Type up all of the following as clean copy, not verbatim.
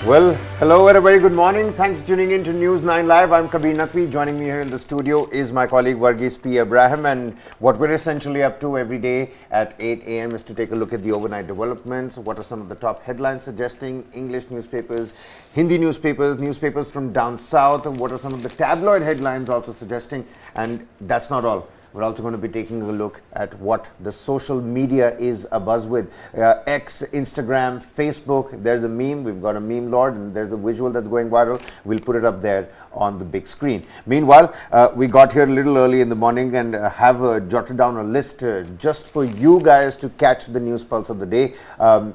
Well, hello everybody, good morning. Thanks for tuning in to News 9 Live. I'm Kabir Naqvi. Joining me here in the studio is my colleague Varghese P. Abraham, and what we're essentially up to every day at 8 a.m. is to take a look at the overnight developments. What are some of the top headlines suggesting? English newspapers, Hindi newspapers, newspapers from down south. What are some of the tabloid headlines also suggesting? And that's not all. We're also going to be taking a look at what the social media is abuzz with. X, Instagram, Facebook. There's a meme. We've got a meme lord, and there's a visual that's going viral. We'll put it up there on the big screen. Meanwhile, we got here a little early in the morning and have jotted down a list just for you guys to catch the news pulse of the day.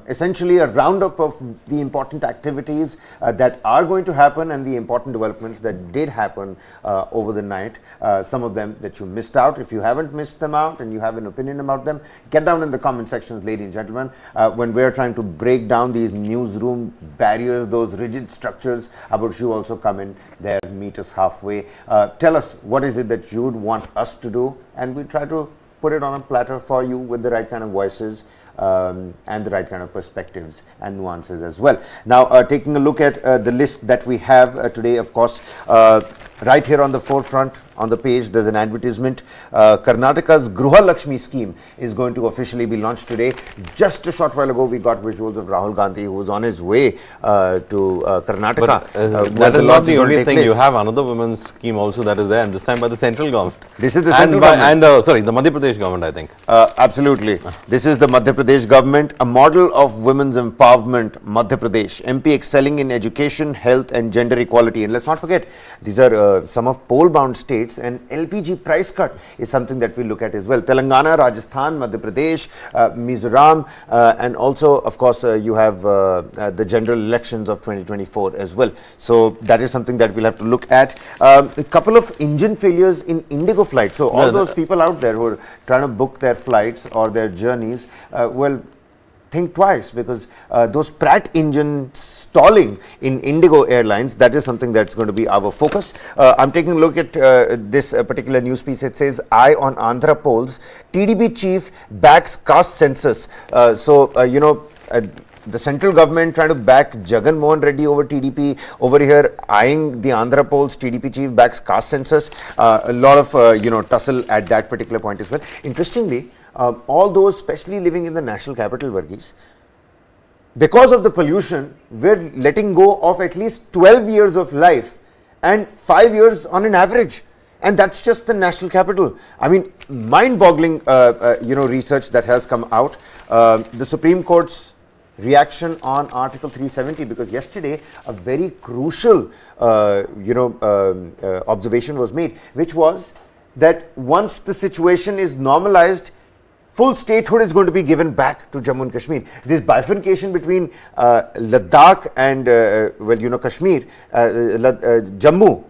Essentially a roundup of the important activities that are going to happen and the important developments that did happen over the night. Some of them that you missed out. If you haven't missed them out and you have an opinion about them, get down in the comment sections, ladies and gentlemen. When we're trying to break down these newsroom barriers, those rigid structures, how about you also come in there, meet us halfway. Tell us what is it that you would want us to do, and we try to put it on a platter for you with the right kind of voices and the right kind of perspectives and nuances as well. Now, taking a look at the list that we have today, of course, right here on the forefront on the page, there's an advertisement. Karnataka's Gruha Lakshmi scheme is going to officially be launched today. Just a short while ago, we got visuals of Rahul Gandhi, who was on his way to Karnataka. But that is not the only thing. You have another women's scheme also that is there, and this time by the central government. This is the central government. And sorry, the Madhya Pradesh government, I think. Absolutely. This is the Madhya Pradesh government, a model of women's empowerment, Madhya Pradesh. MP excelling in education, health and gender equality. And let's not forget, these are some of poll-bound states, and LPG price cut is something that we look at as well. Telangana, Rajasthan, Madhya Pradesh, Mizoram, and also, of course, you have the general elections of 2024 as well. So that is something that we'll have to look at. A couple of engine failures in Indigo flights. So all those people out there who are trying to book their flights or their journeys, well, think twice, because those Pratt engines stalling in Indigo Airlines, that is something that's going to be our focus. I'm taking a look at this particular news piece. It says, "Eye on Andhra polls, TDP chief backs caste census." You know, the central government trying to back Jagan Mohan Reddy over TDP. Over here, eyeing the Andhra polls, TDP chief backs caste census. A lot of, tussle at that particular point as well. Interestingly, all those especially living in the national capital, Varghese, because of the pollution, we're letting go of at least 12 years of life and 5 years on an average. And that's just the national capital. I mean, mind-boggling, research that has come out. The Supreme Court's reaction on Article 370, because yesterday a very crucial, observation was made, which was that once the situation is normalized, full statehood is going to be given back to Jammu and Kashmir. This bifurcation between Ladakh and, Kashmir, Jammu,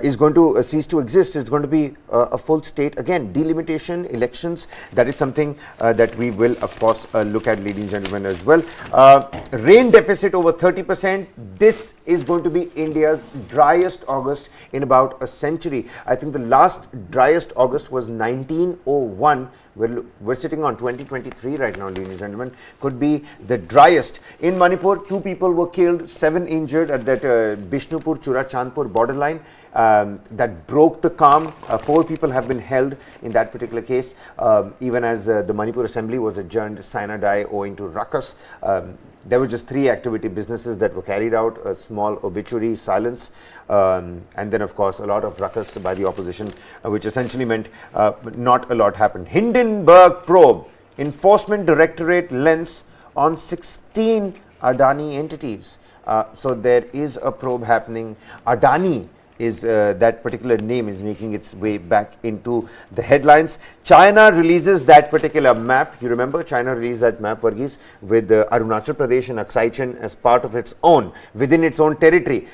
is going to cease to exist. It's going to be a full state again. Delimitation, elections, that is something that we will, of course, look at, ladies and gentlemen, as well. Rain deficit over 30%. This is going to be India's driest August in about a century. I think the last driest August was 1901. We're sitting on 2023 right now, ladies and gentlemen. Could be the driest. In Manipur, 2 people were killed, 7 injured at that Bishnupur-Churachandpur borderline. That broke the calm. 4 people have been held in that particular case, even as the Manipur Assembly was adjourned sine die owing to ruckus. There were just 3 activity businesses that were carried out, a small obituary, silence, and then, of course, a lot of ruckus by the opposition, which essentially meant not a lot happened. Hindenburg probe, Enforcement Directorate lens on 16 Adani entities. So there is a probe happening. Adani is that particular name is making its way back into the headlines. China releases that particular map. You remember China released that map, Varghese, with Arunachal Pradesh and Aksai Chin as part of its own, within its own territory.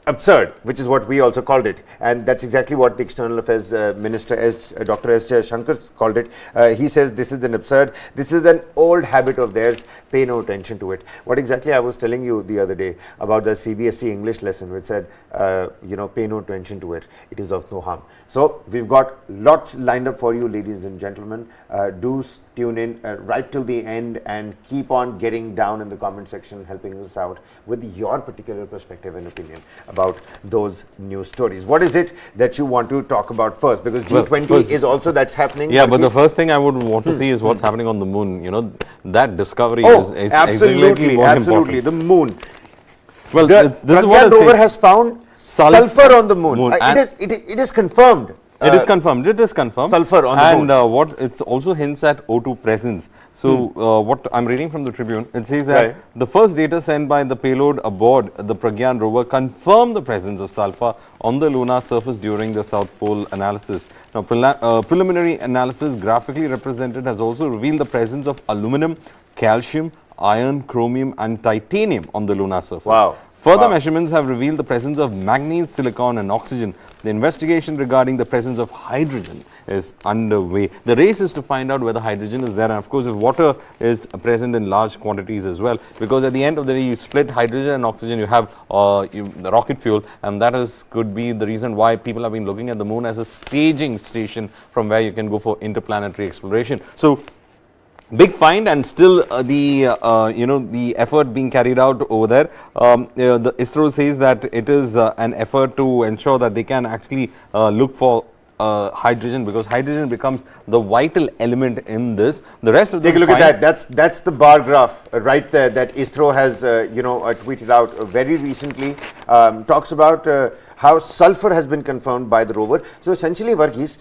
absurd, which is what we also called it, and that's exactly what the External Affairs Minister Dr. S. Shankar called it. He says this is an absurd, this is an old habit of theirs, pay no attention to it. What exactly I was telling you the other day about the CBSE English lesson, which said, you know, pay no attention to it, it is of no harm. So we've got lots lined up for you, ladies and gentlemen. Do tune in right till the end and keep on getting down in the comment section, helping us out with your particular perspective and opinion about those news stories. What is it that you want to talk about first? Because G20 is also that's happening. Yeah, but the first thing I would want to see is what's happening on the moon. You know, that discovery is absolutely, more absolutely important. The moon. Well, the this is what rover has found sulfur on the moon. It is confirmed. It is confirmed. It is confirmed. Sulfur on the moon. And what it also hints at O2 presence. So what I'm reading from the Tribune, it says that the first data sent by the payload aboard the Pragyan rover confirmed the presence of sulfur on the lunar surface during the South Pole analysis. Now, preliminary analysis graphically represented has also revealed the presence of aluminum, calcium, iron, chromium and titanium on the lunar surface. Wow. Further measurements have revealed the presence of manganese, silicon and oxygen. The investigation regarding the presence of hydrogen is underway. The race is to find out whether hydrogen is there, and of course if water is present in large quantities as well, because at the end of the day you split hydrogen and oxygen, you have the rocket fuel, and that could be the reason why people have been looking at the moon as a staging station from where you can go for interplanetary exploration. So big find, and still the effort being carried out over there. The ISRO says that it is an effort to ensure that they can actually look for hydrogen, because hydrogen becomes the vital element in this. The rest of the take a look at that. That's the bar graph right there that ISRO has tweeted out very recently. Talks about how sulfur has been confirmed by the rover. So essentially, Varghese,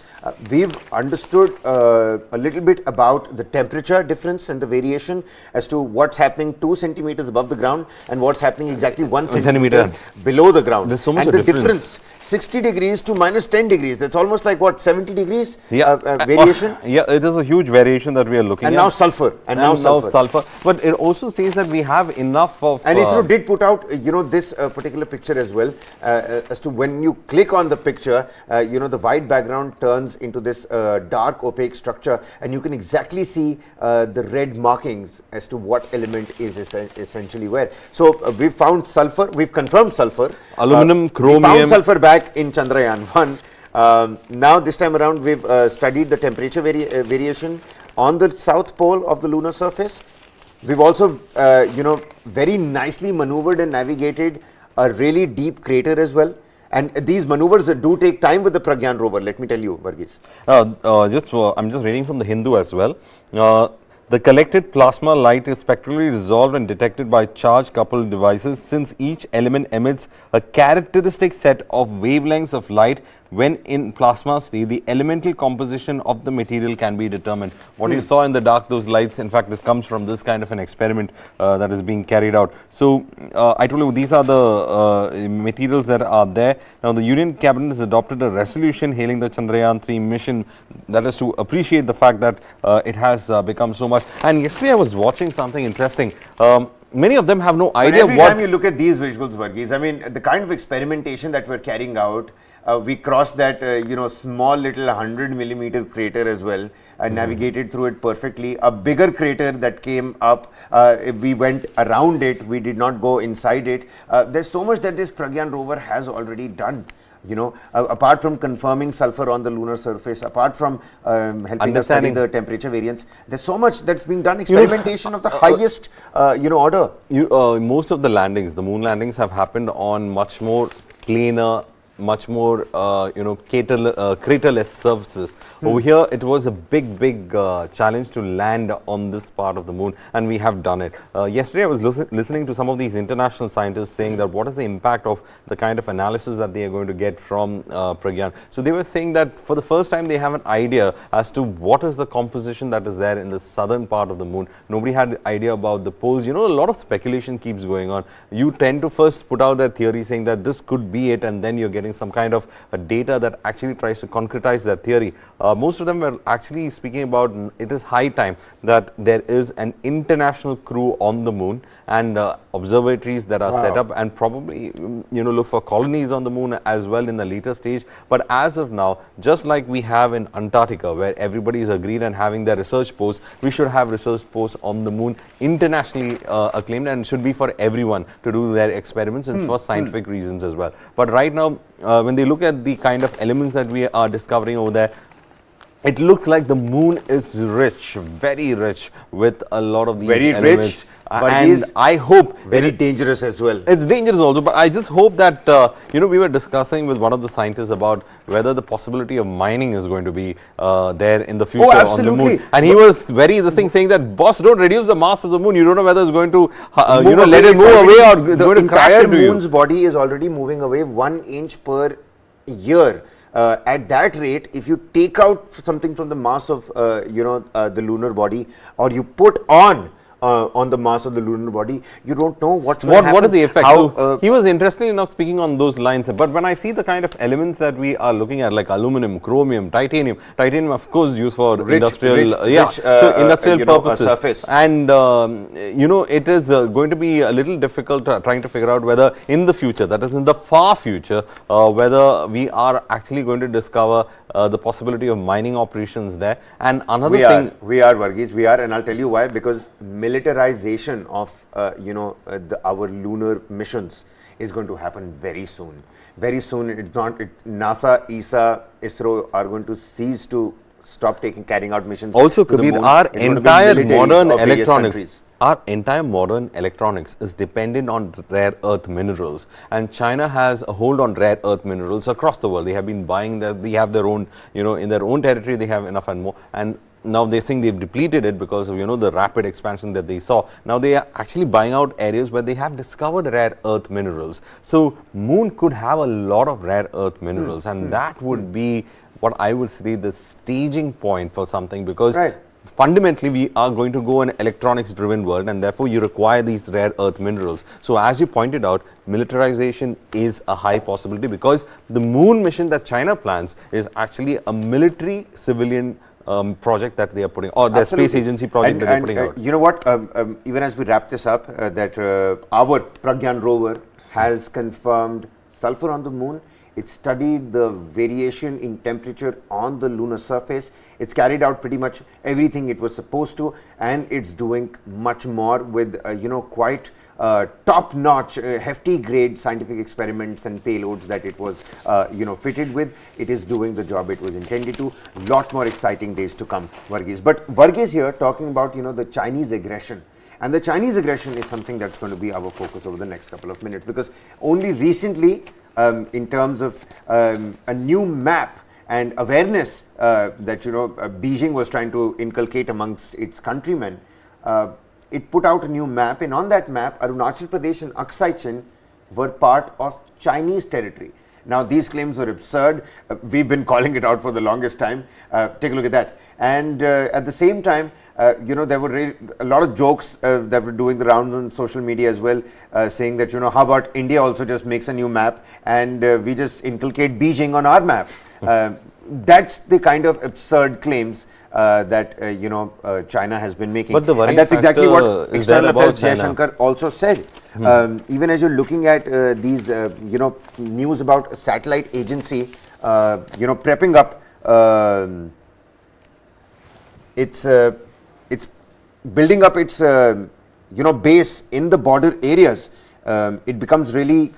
we've understood a little bit about the temperature difference and the variation as to what's happening 2 centimeters above the ground and what's happening exactly 1 centimeter below the ground. There's so much and the difference. 60 degrees to minus 10 degrees. That's almost like what, 70 degrees variation? Yeah, it is a huge variation that we are looking at. And now sulfur. And now sulfur. But it also says that we have enough of... And ISRO did put out, this particular picture as well, as to when you click on the picture, the white background turns into this dark opaque structure, and you can exactly see the red markings as to what element is essentially where. So we've found sulfur, we've confirmed sulfur. Aluminum, chromium. We found sulfur back in Chandrayaan-1. Now this time around we've studied the temperature variation on the south pole of the lunar surface. We've also very nicely maneuvered and navigated a really deep crater as well. And these maneuvers do take time with the Pragyan rover, let me tell you, Varghese. I'm just reading from the Hindu as well. The collected plasma light is spectrally resolved and detected by charge-coupled devices, since each element emits a characteristic set of wavelengths of light. When in plasma state, the elemental composition of the material can be determined. What you saw in the dark, those lights, in fact, it comes from this kind of an experiment that is being carried out. So, I told you these are the materials that are there. Now, the Union Cabinet has adopted a resolution hailing the Chandrayaan-3 mission, that is to appreciate the fact that it has become so much. And yesterday I was watching something interesting. Many of them have no idea every time you look at these visuals, Varghese, I mean, the kind of experimentation that we're carrying out, we crossed that, small little 100mm crater as well, navigated through it perfectly. A bigger crater that came up, we went around it, we did not go inside it. There's so much that this Pragyan rover has already done. Apart from confirming sulfur on the lunar surface, apart from helping us study the temperature variance, there's so much that's being done, experimentation of the highest, order. Most of the landings, the moon landings, have happened on much more plainer, much more craterless surfaces. Over here it was a big challenge to land on this part of the moon, and we have done it. Yesterday I was listening to some of these international scientists saying that what is the impact of the kind of analysis that they are going to get from Pragyan. So they were saying that for the first time they have an idea as to what is the composition that is there in the southern part of the moon. Nobody had an idea about the poles. A lot of speculation keeps going on. You tend to first put out that theory saying that this could be it, and then you're getting getting some kind of data that actually tries to concretize that theory. Most of them were actually speaking about it is high time that there is an international crew on the moon and observatories that are set up, and probably look for colonies on the moon as well in the later stage. But as of now, just like we have in Antarctica, where everybody is agreed and having their research posts, we should have research posts on the moon internationally acclaimed, and should be for everyone to do their experiments and for scientific reasons as well. But right now, when they look at the kind of elements that we are discovering over there, it looks like the moon is rich, very rich with a lot of these elements. Rich, but and I hope very dangerous as well. It's dangerous also, but I just hope that we were discussing with one of the scientists about whether the possibility of mining is going to be there in the future on the moon, and he was saying that, boss, don't reduce the mass of the moon. You don't know whether it's going to let it move away or it's going to crash into you. The entire moon's body is already moving away 1 inch per year. At that rate, if you take out something from the mass of the lunar body, or you put on the mass of the lunar body, you don't know what's going to happen. What is the effect? So he was interesting enough speaking on those lines, but when I see the kind of elements that we are looking at, like aluminum, chromium, titanium of course used for industrial purposes, surface. And it is going to be a little difficult trying to figure out whether in the future, that is in the far future, whether we are actually going to discover the possibility of mining operations there. And another thing, we are Varghese, we are, and I'll tell you why. Because militarization of our lunar missions is going to happen very soon. Very soon. It's not NASA, ESA, ISRO are going to cease to carrying out missions. Also, Kabir, our entire modern electronics is dependent on rare earth minerals, and China has a hold on rare earth minerals across the world. They have been buying they have their own, in their own territory they have enough and more, and now they think they've depleted it because of the rapid expansion that they saw. Now they are actually buying out areas where they have discovered rare earth minerals. So moon could have a lot of rare earth minerals, and that would be what I would say the staging point for something, because fundamentally we are going to go an electronics driven world, and therefore you require these rare earth minerals. So as you pointed out, militarization is a high possibility, because the moon mission that China plans is actually a military civilian project that they are putting, or the space agency project that they are putting out. You know what, even as we wrap this up, that our Pragyan rover has confirmed sulphur on the moon. It studied the variation in temperature on the lunar surface. It's carried out pretty much everything it was supposed to, and it's doing much more with quite top-notch, hefty grade scientific experiments and payloads that it was fitted with. It is doing the job it was intended to. Lot more exciting days to come, Varghese. But Varghese here talking about the Chinese aggression. And the Chinese aggression is something that's going to be our focus over the next couple of minutes, because only recently, in terms of a new map and awareness that Beijing was trying to inculcate amongst its countrymen, it put out a new map, and on that map, Arunachal Pradesh and Aksai Chin were part of Chinese territory. Now, these claims were absurd. We've been calling it out for the longest time. Take a look at that. And at the same time, there were a lot of jokes that were doing the rounds on social media as well, saying that, how about India also just makes a new map and we just inculcate Beijing on our map. That's the kind of absurd claims that China has been making, and that's exactly what External Affairs Jaishankar also said. Even as you're looking at these news about a satellite agency prepping up it's building up its base in the border areas, it becomes really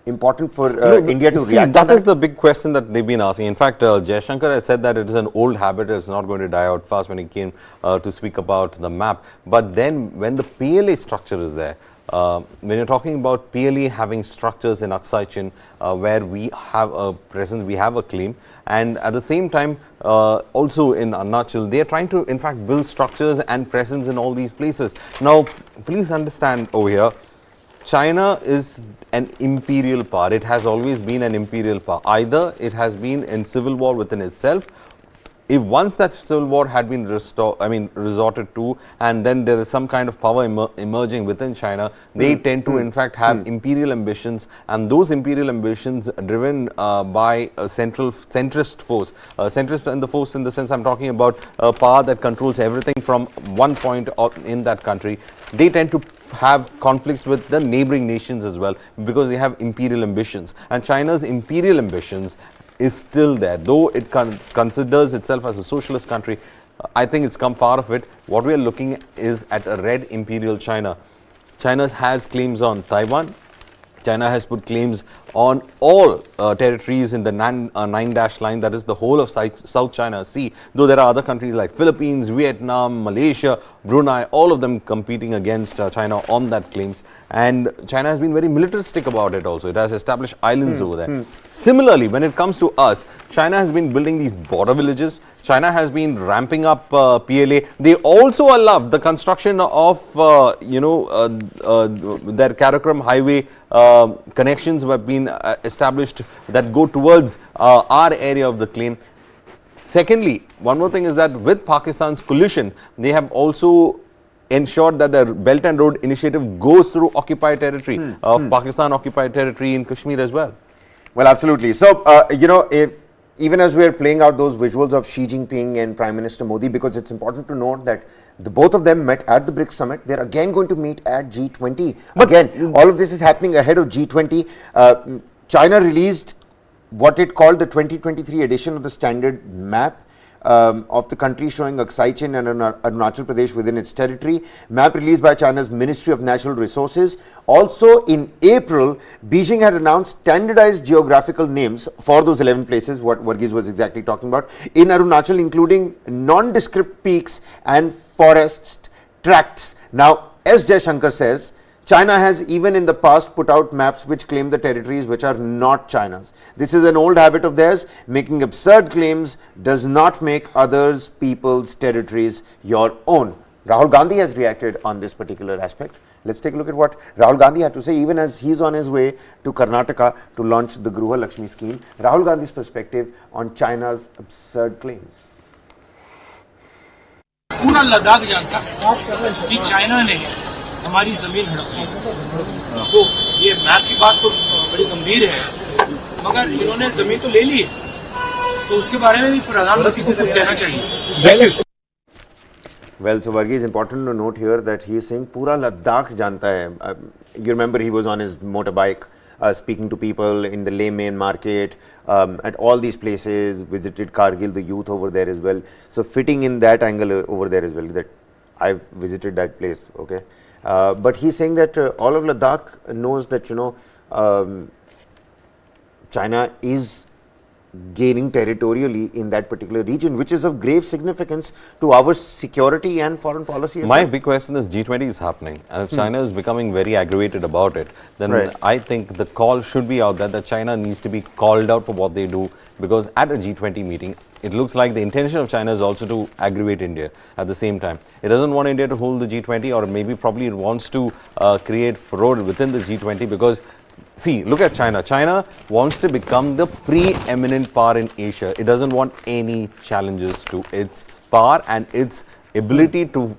important for India to react. That is the big question that they've been asking. In fact, Jaishankar has said that it is an old habit, it's not going to die out fast when he came to speak about the map. But then when the PLA structure is there, when you're talking about PLA having structures in Aksai Chin where we have a presence, we have a claim, and at the same time also in Arunachal, they are trying to in fact build structures and presence in all these places. Now, please understand over here, China is an imperial power. It has always been an imperial power. Either it has been in civil war within itself, if once that civil war had been resorted to, and then there is some kind of power emerging within China, they tend to in fact have imperial ambitions, and those imperial ambitions driven by a centrist force, centrist and the force in the sense I'm talking about a power that controls everything from one point in that country. They tend to have conflicts with the neighboring nations as well, because they have imperial ambitions, and China's imperial ambitions is still there, though it considers itself as a socialist country. I think it's come far of it. What we are looking at is at a red imperial China. China has claims on Taiwan. China has put claims on all territories in the nine-dash line, that is the whole of South China Sea, though there are other countries like Philippines, Vietnam, Malaysia, Brunei, all of them competing against China on that claims. And China has been very militaristic about it also. It has established islands over there. Similarly, when it comes to us, China has been building these border villages. China has been ramping up PLA. They also allowed the construction of, their Karakoram highway connections have been established that go towards our area of the claim. Secondly, one more thing is that with Pakistan's collusion, they have also ensured that the Belt and Road Initiative goes through occupied territory of Pakistan, occupied territory in Kashmir as well. Well, absolutely. So, even as we're playing out those visuals of Xi Jinping and Prime Minister Modi, because it's important to note that both of them met at the BRICS summit. They're again going to meet at G20. But again, all of this is happening ahead of G20. China released what it called the 2023 edition of the standard map of the country, showing Aksai Chin and Arunachal Pradesh within its territory. Map released by China's Ministry of Natural Resources. Also in April, Beijing had announced standardized geographical names for those 11 places, what Varghese was exactly talking about, in Arunachal, including nondescript peaks and forest tracts. Now, S. Jaishankar says, China has even in the past put out maps which claim the territories which are not China's. This is an old habit of theirs. Making absurd claims does not make others people's territories your own. Rahul Gandhi has reacted on this particular aspect. Let's take a look at what Rahul Gandhi had to say, even as he's on his way to Karnataka to launch the Gruha Lakshmi scheme. Rahul Gandhi's perspective on China's absurd claims. पूरा लद्दाख जानता कि China ने हमारी जमीन हड़प ली, तो ये map की बात तो बड़ी गंभीर है, मगर इन्होंने जमीन तो ले ली है, तो उसके बारे में भी प्रधानमंत्री को कुछ कहना चाहिए. Well, so Varghese, important to note here that he is saying Pura Ladakh janta hai. You remember he was on his motorbike speaking to people in the Leh main market, at all these places, visited Kargil, the youth over there as well. So fitting in that angle over there as well, that I've visited that place, okay. But he's saying that all of Ladakh knows that, China is gaining territorially in that particular region, which is of grave significance to our security and foreign policy. My big question is G20 is happening, and if China is becoming very aggravated about it, then I think the call should be out there that China needs to be called out for what they do, because at a G20 meeting, it looks like the intention of China is also to aggravate India at the same time. It doesn't want India to hold the G20, or maybe probably it wants to create furore within the G20, because see, look at China. China wants to become the preeminent power in Asia. It doesn't want any challenges to its power and its ability to,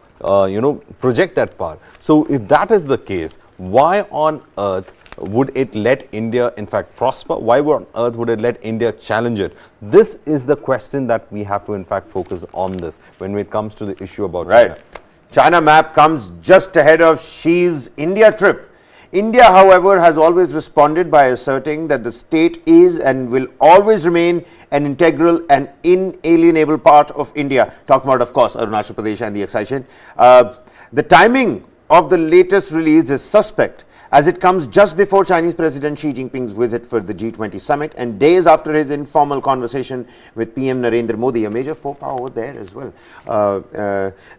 project that power. So, if that is the case, why on earth would it let India, in fact, prosper? Why on earth would it let India challenge it? This is the question that we have to, in fact, focus on this when it comes to the issue about China. China map comes just ahead of Xi's India trip. India, however, has always responded by asserting that the state is and will always remain an integral and inalienable part of India. Talking about, of course, Arunachal Pradesh and the Aksai Chin. The timing of the latest release is suspect, as it comes just before Chinese President Xi Jinping's visit for the G20 summit and days after his informal conversation with PM Narendra Modi, a major faux pas over there as well.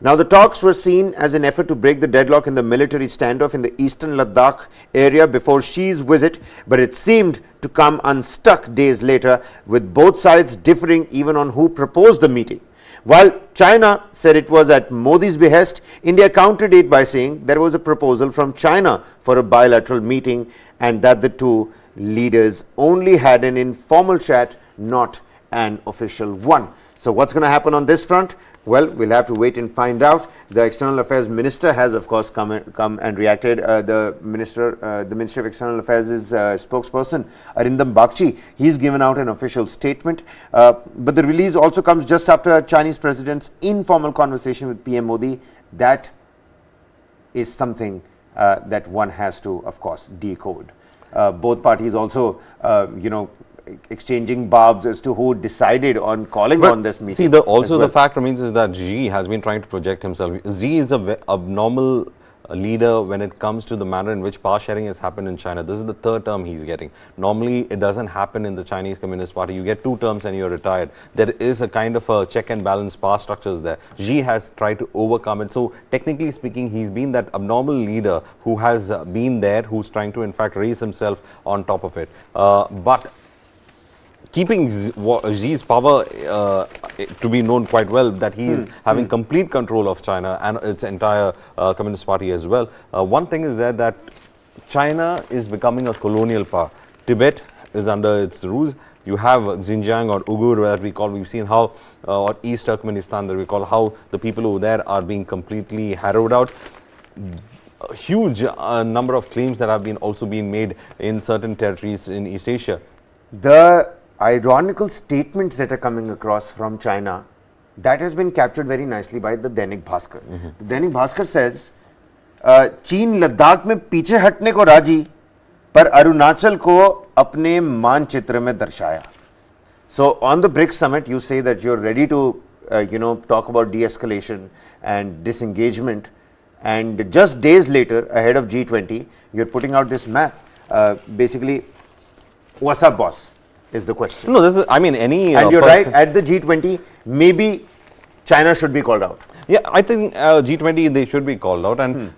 Now, the talks were seen as an effort to break the deadlock in the military standoff in the eastern Ladakh area before Xi's visit, but it seemed to come unstuck days later, with both sides differing even on who proposed the meeting. While China said it was at Modi's behest, India countered it by saying there was a proposal from China for a bilateral meeting and that the two leaders only had an informal chat, not an official one. So what's going to happen on this front? Well, we'll have to wait and find out. The External Affairs Minister has, of course, come and reacted. The Ministry of External Affairs' spokesperson, Arindam Bagchi, he's given out an official statement. But the release also comes just after Chinese President's informal conversation with PM Modi. That is something that one has to, of course, decode. Both parties also, exchanging barbs as to who decided on calling on this meeting. See, the fact remains is that Xi has been trying to project himself. Xi is a abnormal leader when it comes to the manner in which power sharing has happened in China. This is the third term he's getting. Normally, it doesn't happen in the Chinese Communist Party. You get 2 terms and you're retired. There is a kind of a check and balance power structures there. Xi has tried to overcome it. So, technically speaking, he's been that abnormal leader who has been there, who's trying to, in fact, raise himself on top of it. But keeping Xi's power to be known quite well, that he is having complete control of China and its entire Communist Party as well. One thing is that China is becoming a colonial power. Tibet is under its rules. You have Xinjiang or Uyghur that we call, we've seen how, or East Turkmenistan that we call, how the people over there are being completely harrowed out. A huge number of claims that have been also been made in certain territories in East Asia. The ironical statements that are coming across from China, that has been captured very nicely by the Dainik Bhaskar. The Dainik Bhaskar says, चीन लद्दाख में पीछे हटने को राजी, पर अरुणाचल को अपने मानचित्र में दर्शाया. So on the BRICS summit, you say that you're ready to, talk about de-escalation and disengagement, and just days later, ahead of G20, you're putting out this map. Basically, what's up, boss? Is the question. No, this is, I mean, any. And you're right, at the G20, maybe China should be called out. Yeah, I think G20, they should be called out. And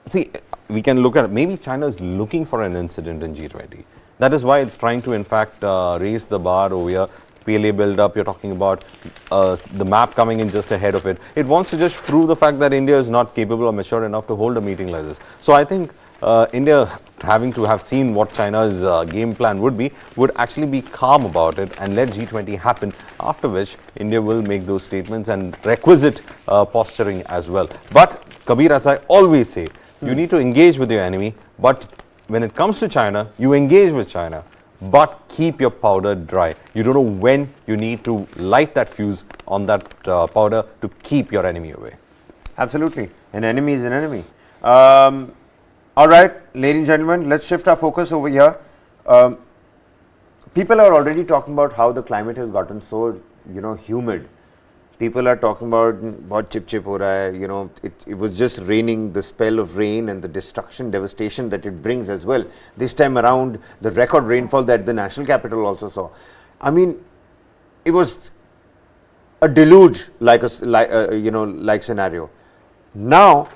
see, we can look at, maybe China is looking for an incident in G20. That is why it's trying to, in fact, raise the bar over here. PLA build up, you're talking about the map coming in just ahead of it. It wants to just prove the fact that India is not capable or mature enough to hold a meeting like this. So I think India, having to have seen what China's game plan would actually be calm about it and let G20 happen, after which India will make those statements and requisite posturing as well. But Kabir, as I always say, you need to engage with your enemy, but when it comes to China, you engage with China, but keep your powder dry. You don't know when you need to light that fuse on that powder to keep your enemy away. Absolutely. An enemy is an enemy. All right, ladies and gentlemen, let's shift our focus over here. People are already talking about how the climate has gotten so, humid. People are talking about bahut chip ho raha hai, it was just raining, the spell of rain and the destruction, devastation that it brings as well. This time around, the record rainfall that the national capital also saw. I mean, it was a deluge like scenario. Now,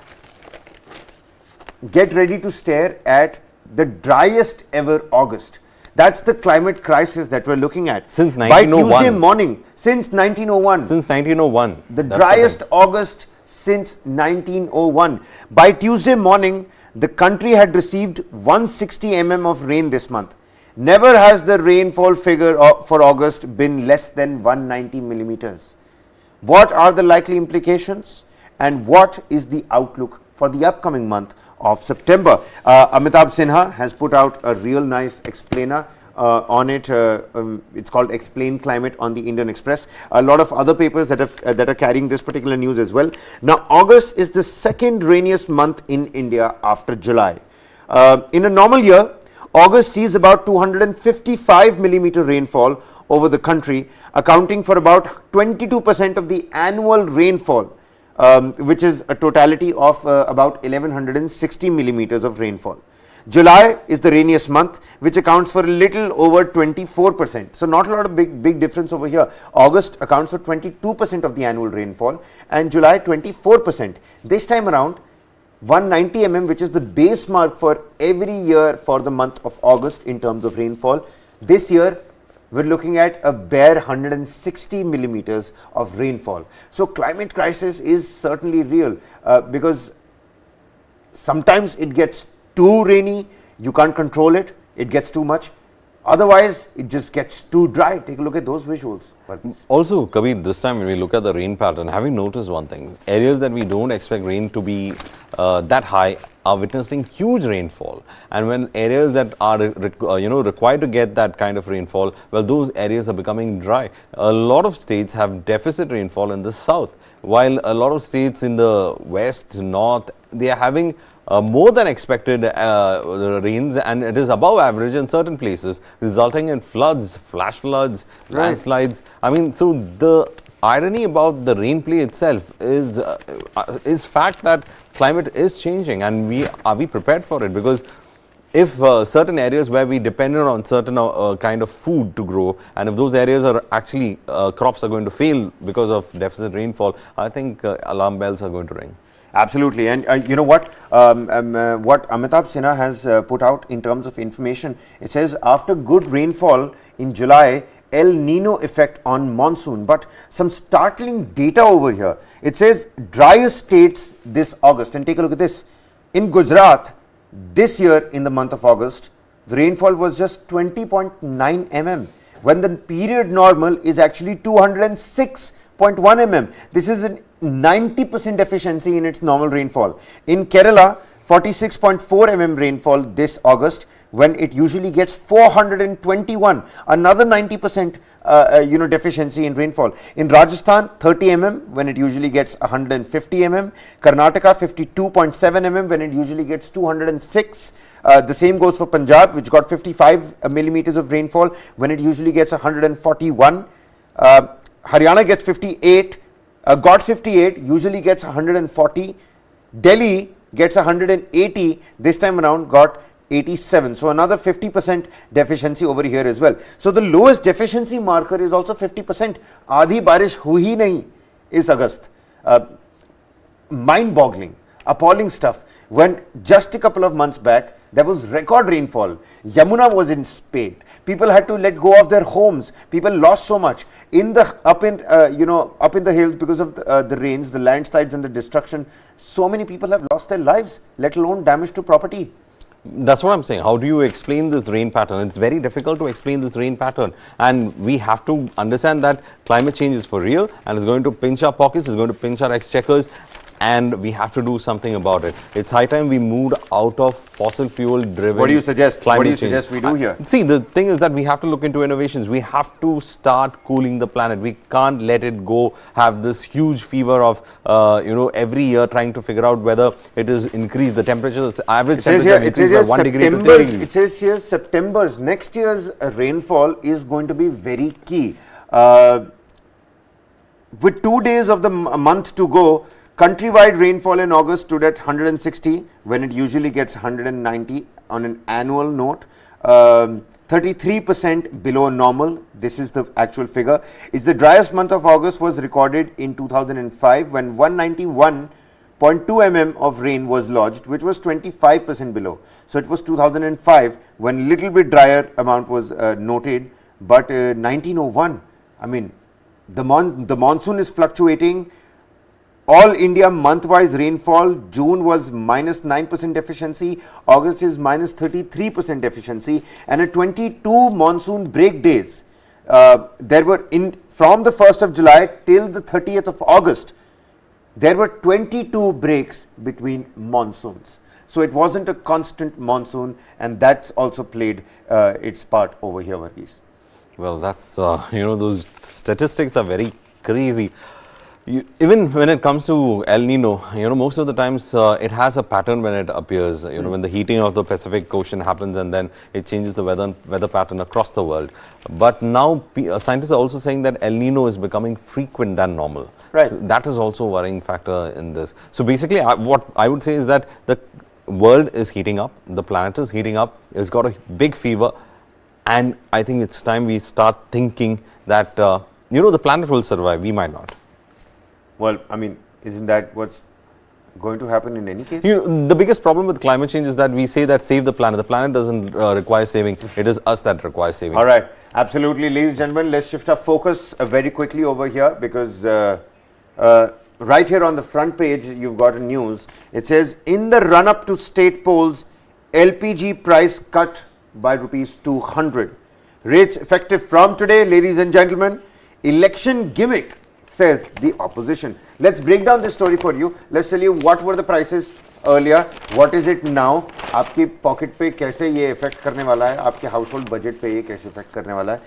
get ready to stare at the driest ever August. That's the climate crisis that we're looking at. Since 1901. By Tuesday morning, since 1901. Since 1901. The driest August since 1901. By Tuesday morning, the country had received 160 mm of rain this month. Never has the rainfall figure for August been less than 190 millimeters. What are the likely implications and what is the outlook for the upcoming month of September? Amitabh Sinha has put out a real nice explainer on it. It's called Explain Climate on the Indian Express. A lot of other papers that are carrying this particular news as well. Now, August is the second rainiest month in India after July. In a normal year, August sees about 255 millimeter rainfall over the country, accounting for about 22% of the annual rainfall, which is a totality of about 1160 millimeters of rainfall. July is the rainiest month, which accounts for a little over 24%. So not a lot of big difference over here. August accounts for 22% of the annual rainfall and July 24%. This time around, 190 mm, which is the base mark for every year for the month of August in terms of rainfall. This year, we're looking at a bare 160 millimeters of rainfall. So climate crisis is certainly real because sometimes it gets too rainy, you can't control it, it gets too much. Otherwise, it just gets too dry. Take a look at those visuals. Also, Kabir, this time when we look at the rain pattern, have you noticed one thing? Areas that we don't expect rain to be that high are witnessing huge rainfall. And when areas that are required to get that kind of rainfall, well, those areas are becoming dry. A lot of states have deficit rainfall in the south, while a lot of states in the west, north, they are having more than expected rains, and it is above average in certain places, resulting in floods, flash floods, landslides. I mean, so the irony about the rain play itself is fact that climate is changing, and are we prepared for it? Because if certain areas where we depended on certain kind of food to grow, and if those areas are actually crops are going to fail because of deficit rainfall, I think alarm bells are going to ring. Absolutely. And you know what, what Amitabh Sinha has put out in terms of information, it says after good rainfall in July, El Nino effect on monsoon. But some startling data over here. It says driest states this August, and take a look at this. In Gujarat, this year in the month of August, the rainfall was just 20.9 mm, when the period normal is actually 206.1 mm. This is an 90% efficiency in its normal rainfall. In Kerala, 46.4 mm rainfall this August, when it usually gets 421, another 90% deficiency in rainfall. In Rajasthan, 30 mm when it usually gets 150 mm. Karnataka, 52.7 mm when it usually gets 206. The same goes for Punjab, which got 55 millimeters of rainfall when it usually gets 141. Haryana gets 58, got 58, usually gets 140. Delhi gets 180, this time around got 87. So another 50% deficiency over here as well. So the lowest deficiency marker is also 50%. Aadhi barish hui nahi is August. Mind-boggling, appalling stuff. When just a couple of months back, there was record rainfall. Yamuna was in spate. People had to let go of their homes. People lost so much up in the hills because of the rains, the landslides, and the destruction. So many people have lost their lives, let alone damage to property. That's what I'm saying. How do you explain this rain pattern? It's very difficult to explain this rain pattern, and we have to understand that climate change is for real, and it's going to pinch our pockets, it's going to pinch our exchequers, and we have to do something about it. It's high time we moved out of fossil fuel driven. What do you suggest? What do you suggest we do here? See, the thing is that we have to look into innovations. We have to start cooling the planet. We can't let it go, have this huge fever of every year trying to figure out whether it is increased. The temperature, average temperature increased by 1 degree to 3 degrees. It says here September's, next year's rainfall is going to be very key. With 2 days of the month to go, countrywide rainfall in August stood at 160 when it usually gets 190 on an annual note. 33% below normal. This is the actual figure. It's the driest month of August was recorded in 2005 when 191.2 mm of rain was lodged, which was 25% below. So it was 2005 when little bit drier amount was noted, but 1901, I mean, the monsoon is fluctuating. All India month-wise rainfall, June was -9% deficiency, August is -33% deficiency, and at 22 monsoon break days, there were from the 1st of July till the 30th of August, there were 22 breaks between monsoons. So it wasn't a constant monsoon, and that's also played its part over here, Varghese. Well, that's, those statistics are very crazy. Even when it comes to El Nino, most of the times it has a pattern when it appears, when the heating of the Pacific Ocean happens and then it changes the weather pattern across the world. But now scientists are also saying that El Nino is becoming frequent than normal. Right. So that is also a worrying factor in this. So basically what I would say is that the world is heating up, the planet is heating up, it's got a big fever, and I think it's time we start thinking that, the planet will survive, we might not. Well, I mean, isn't that what's going to happen in any case? The biggest problem with climate change is that we say that save the planet. The planet doesn't require saving. It is us that requires saving. All right. Absolutely. Ladies and gentlemen, let's shift our focus very quickly over here, because right here on the front page, you've got a news. It says, in the run-up to state polls, LPG price cut by rupees 200. Rates effective from today, ladies and gentlemen. Election gimmick, says the opposition. Let's break down this story for you. Let's tell you what were the prices earlier, what is it now, आपकी pocket पे कैसे ये effect करने वाला है, आपके household budget पे ये कैसे इफेक्ट करने वाला है.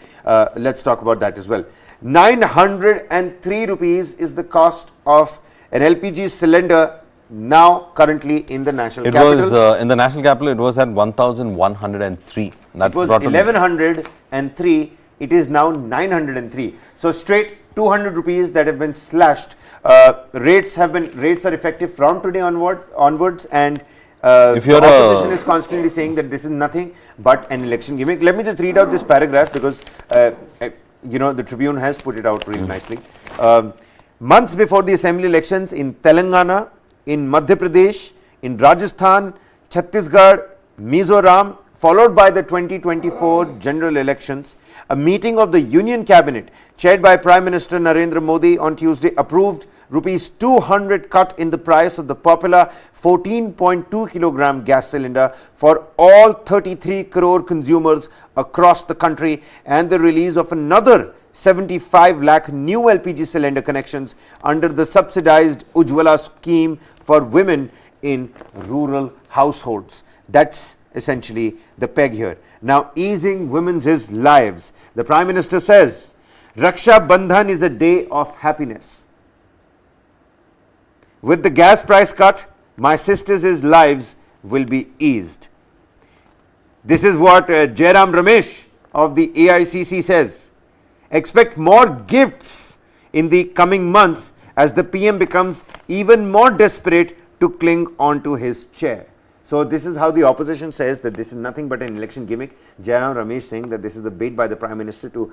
Let's talk about that as well. 903 rupees is the cost of an LPG cylinder now currently in the national capital. It was in the national capital. It was at 1,103. That's it was 1103. It is now 903. So straight 200 rupees that have been slashed. Rates are effective from today onwards, and if the opposition is constantly saying that this is nothing but an election gimmick. Let me just read out this paragraph because you know, the Tribune has put it out really nicely. Months before the assembly elections in Telangana, in Madhya Pradesh, in Rajasthan, Chhattisgarh, Mizoram, followed by the 2024 general elections, a meeting of the Union Cabinet chaired by Prime Minister Narendra Modi on Tuesday approved rupees 200 cut in the price of the popular 14.2 kilogram gas cylinder for all 33 crore consumers across the country, and the release of another 75 lakh new LPG cylinder connections under the subsidized Ujjwala scheme for women in rural households. That's essentially the peg here. Now, easing women's lives. The Prime Minister says, Raksha Bandhan is a day of happiness. With the gas price cut, my sisters' lives will be eased. This is what Jairam Ramesh of the AICC says. Expect more gifts in the coming months as the PM becomes even more desperate to cling onto his chair. So this is how the opposition says that this is nothing but an election gimmick. Jairam Ramesh saying that this is a bait by the Prime Minister to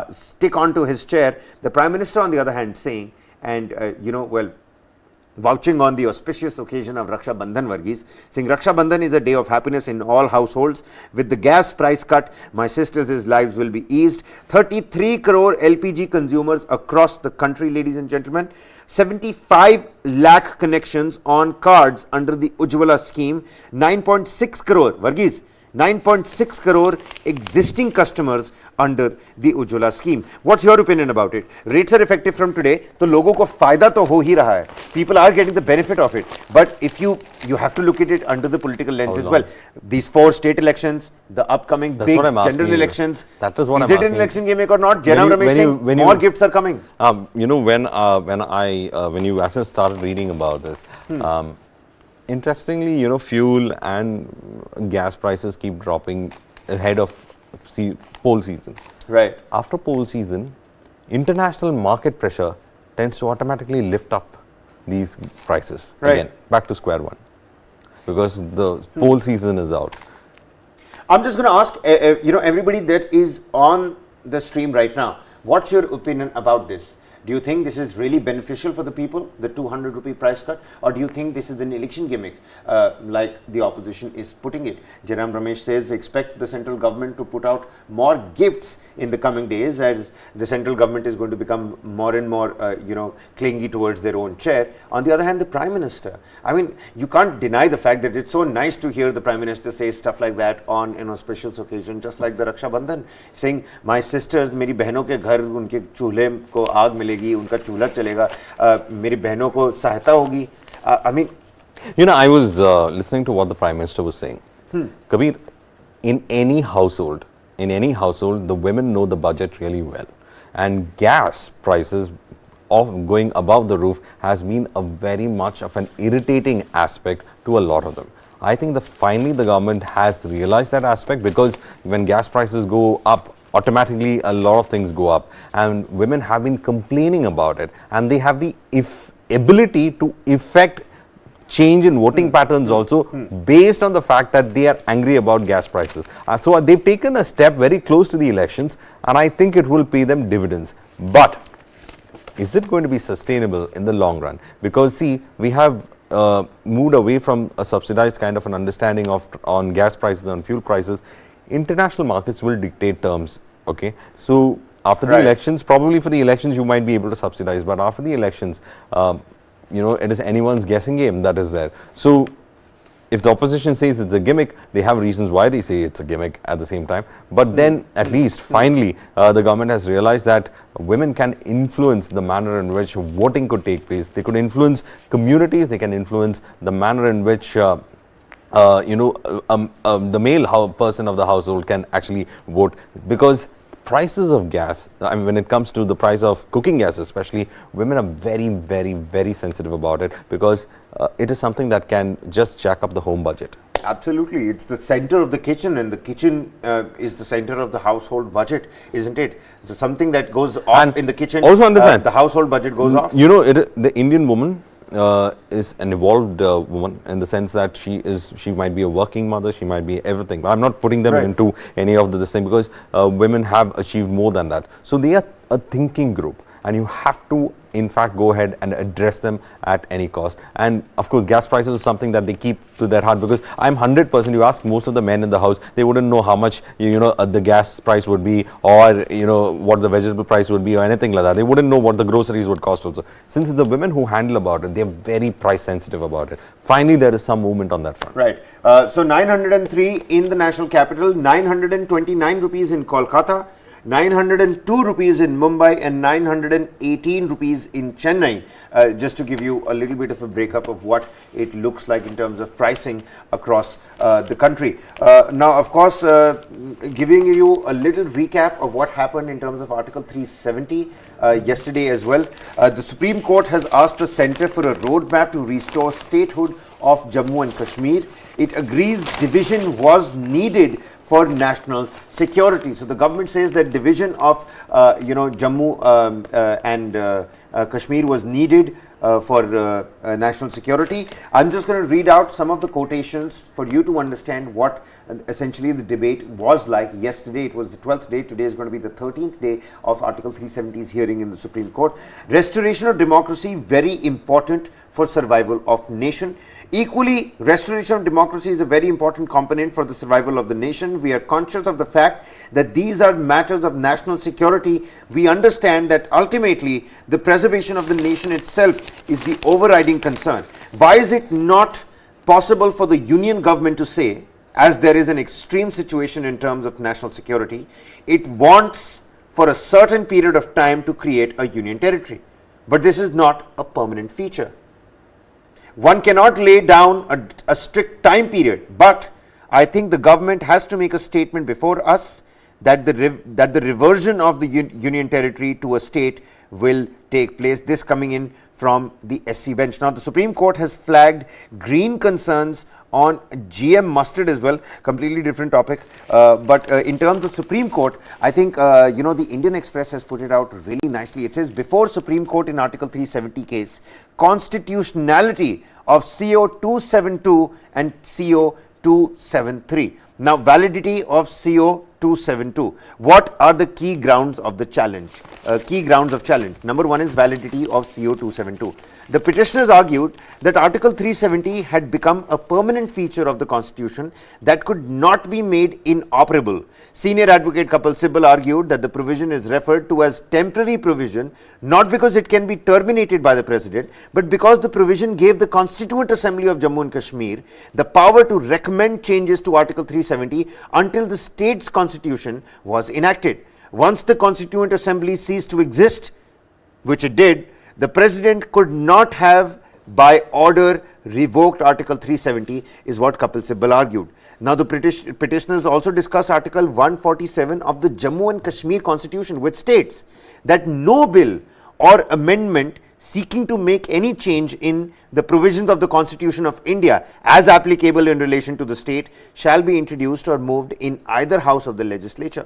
stick onto his chair. The Prime Minister on the other hand saying, and you know, well, vouching on the auspicious occasion of Raksha Bandhan, Varghese, saying Raksha Bandhan is a day of happiness in all households. With the gas price cut, my sisters' lives will be eased. 33 crore LPG consumers across the country, ladies and gentlemen. 75 lakh connections on cards under the Ujjwala scheme. 9.6 crore, Varghese, 9.6 crore existing customers under the Ujjwala scheme. What's your opinion about it? Rates are effective from today, तो लोगों को फायदा तो हो ही रहा है. People are getting the benefit of it. But if you have to look at it under the political lens as well. These 4 state elections, the upcoming big general elections. That is what is it an election gimmick or not? Jairam Ramesh saying more gifts are coming. You know, when you actually started reading about this, interestingly, you know, fuel and gas prices keep dropping ahead of poll season. Right. After poll season, international market pressure tends to automatically lift up these prices again, back to square one, because the poll season is out. I'm just going to ask, you know, everybody that is on the stream right now, what's your opinion about this? Do you think this is really beneficial for the people, the 200 rupee price cut, or do you think this is an election gimmick like the opposition is putting it? Jairam Ramesh says expect the central government to put out more gifts in the coming days as the central government is going to become more and more you know, clingy towards their own chair. On the other hand, the Prime Minister, I mean, you can't deny the fact that it's so nice to hear the Prime Minister say stuff like that on an auspicious occasion, just like the Raksha Bandhan, saying my sisters, मेरी बहनों के घर उनके चूल्हे को आग मिलेगी, उनका चूल्हा चलेगा, मेरी बहनों को सहायता होगी. I mean, you know, I was listening to what the Prime Minister was saying. Kabir, in any household, the women know the budget really well, and gas prices of going above the roof has been a very much of an irritating aspect to a lot of them. I think finally the government has realized that aspect, because when gas prices go up, automatically a lot of things go up, and women have been complaining about it, and they have the ability to effect change in voting patterns also based on the fact that they are angry about gas prices. So they've taken a step very close to the elections, and I think it will pay them dividends. But is it going to be sustainable in the long run? Because see, we have moved away from a subsidized kind of an understanding on gas prices, on fuel prices. International markets will dictate terms. Okay, so after the elections, probably for the elections you might be able to subsidize, but after the elections, you know, it is anyone's guessing game that is there. So if the opposition says it's a gimmick, they have reasons why they say it's a gimmick at the same time. But then at least finally the government has realized that women can influence the manner in which voting could take place. They could influence communities, they can influence the manner in which the male person of the household can actually vote, because prices of gas, I mean, when it comes to the price of cooking gas especially, women are very, very, very sensitive about it, because it is something that can just jack up the home budget. Absolutely. It's the center of the kitchen, and the kitchen is the center of the household budget, isn't it? So something that goes off and in the kitchen, also understand, the household budget goes off. You know, the Indian woman is an evolved woman, in the sense that she might be a working mother, she might be everything. But I'm not putting them into any of this thing, because women have achieved more than that. So they are a thinking group, and you have to in fact go ahead and address them at any cost. And of course gas prices is something that they keep to their heart, because I'm 100%, you ask most of the men in the house, they wouldn't know how much the gas price would be, or what the vegetable price would be, or anything like that. They wouldn't know what the groceries would cost also. Since the women who handle about it, they're very price sensitive about it. Finally there is some movement on that front. Right. So 903 in the national capital, 929 rupees in Kolkata, 902 rupees in Mumbai, and 918 rupees in Chennai, just to give you a little bit of a breakup of what it looks like in terms of pricing across the country. Now, of course, giving you a little recap of what happened in terms of Article 370 yesterday as well. The Supreme Court has asked the centre for a roadmap to restore statehood of Jammu and Kashmir. It agrees division was needed for national security. So the government says that division of Jammu and Kashmir was needed for national security. I'm just going to read out some of the quotations for you to understand what essentially the debate was like. Yesterday it was the 12th day, today is going to be the 13th day of Article 370's hearing in the Supreme Court. Restoration of democracy, very important for survival of nation. Equally, restoration of democracy is a very important component for the survival of the nation. We are conscious of the fact that these are matters of national security. We understand that ultimately the preservation of the nation itself is the overriding concern. Why is it not possible for the union government to say, as there is an extreme situation in terms of national security, it wants for a certain period of time to create a union territory? But this is not a permanent feature. One cannot lay down a strict time period, but I think the government has to make a statement before us that the reversion of the union territory to a state will take place. This coming in from the SC bench. Now the Supreme Court has flagged green concerns on GM mustard as well, completely different topic, but in terms of Supreme Court, I think the Indian Express has put it out really nicely. It says, before Supreme Court in Article 370 case, constitutionality of CO 272 and CO 273. Now validity of CO 272. What are the key grounds of the challenge? Number one is validity of CO 272. The petitioners argued that Article 370 had become a permanent feature of the Constitution that could not be made inoperable. Senior advocate Kapil Sibal argued that the provision is referred to as temporary provision, not because it can be terminated by the President, but because the provision gave the Constituent Assembly of Jammu and Kashmir the power to recommend changes to Article 370 until the state's constitution was enacted. Once the Constituent Assembly ceased to exist, which it did, the President could not have by order revoked Article 370, is what Kapil Sibal argued. Now the petitioners also discussed Article 147 of the Jammu and Kashmir Constitution, which states that no bill or amendment seeking to make any change in the provisions of the Constitution of India as applicable in relation to the state shall be introduced or moved in either house of the legislature.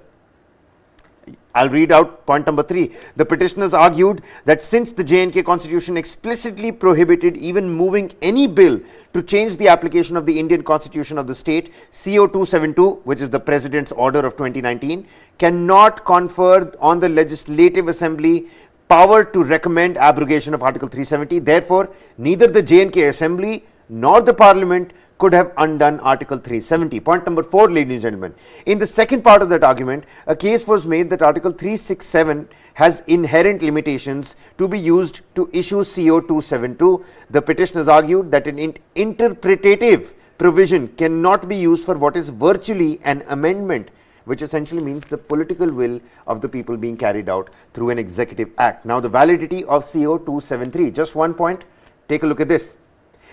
I'll read out point number 3. The petitioners argued that since the J&K Constitution explicitly prohibited even moving any bill to change the application of the Indian Constitution of the state, CO 272, which is the President's order of 2019, cannot confer on the Legislative Assembly power to recommend abrogation of Article 370. Therefore, neither the J&K Assembly nor the Parliament could have undone Article 370. Point number 4, ladies and gentlemen. In the second part of that argument, a case was made that Article 367 has inherent limitations to be used to issue CO 272. The petitioners argued that an interpretative provision cannot be used for what is virtually an amendment, which essentially means the political will of the people being carried out through an executive act. Now, the validity of CO 273, just one point, take a look at this.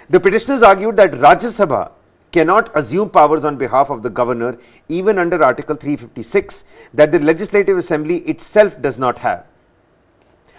The petitioners argued that Rajya Sabha cannot assume powers on behalf of the governor even under Article 356 that the Legislative Assembly itself does not have.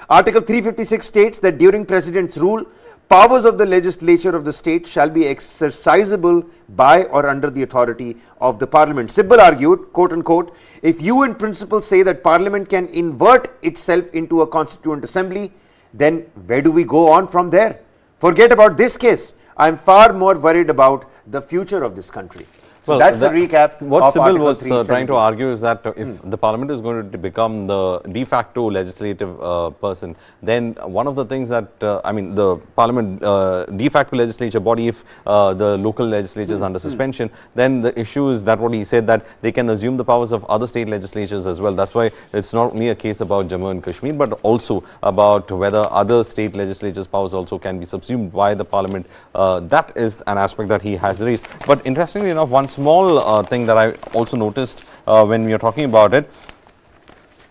Article 356 states that during President's rule, powers of the legislature of the state shall be exercisable by or under the authority of the Parliament. Sibbal argued, quote unquote, if you in principle say that Parliament can invert itself into a constituent assembly, then where do we go on from there? Forget about this case. I am far more worried about the future of this country. So, that's the recap. What Sibbal was trying 370. to argue is that if the Parliament is going to become the de facto legislative person, then one of the things that, I mean, the Parliament de facto legislature body, if the local legislature is under suspension, then the issue is that what he said, that they can assume the powers of other state legislatures as well. That's why it's not only a case about Jammu and Kashmir, but also about whether other state legislatures' powers also can be subsumed by the Parliament. That is an aspect that he has raised. But interestingly enough, one small thing that I also noticed when we are talking about it,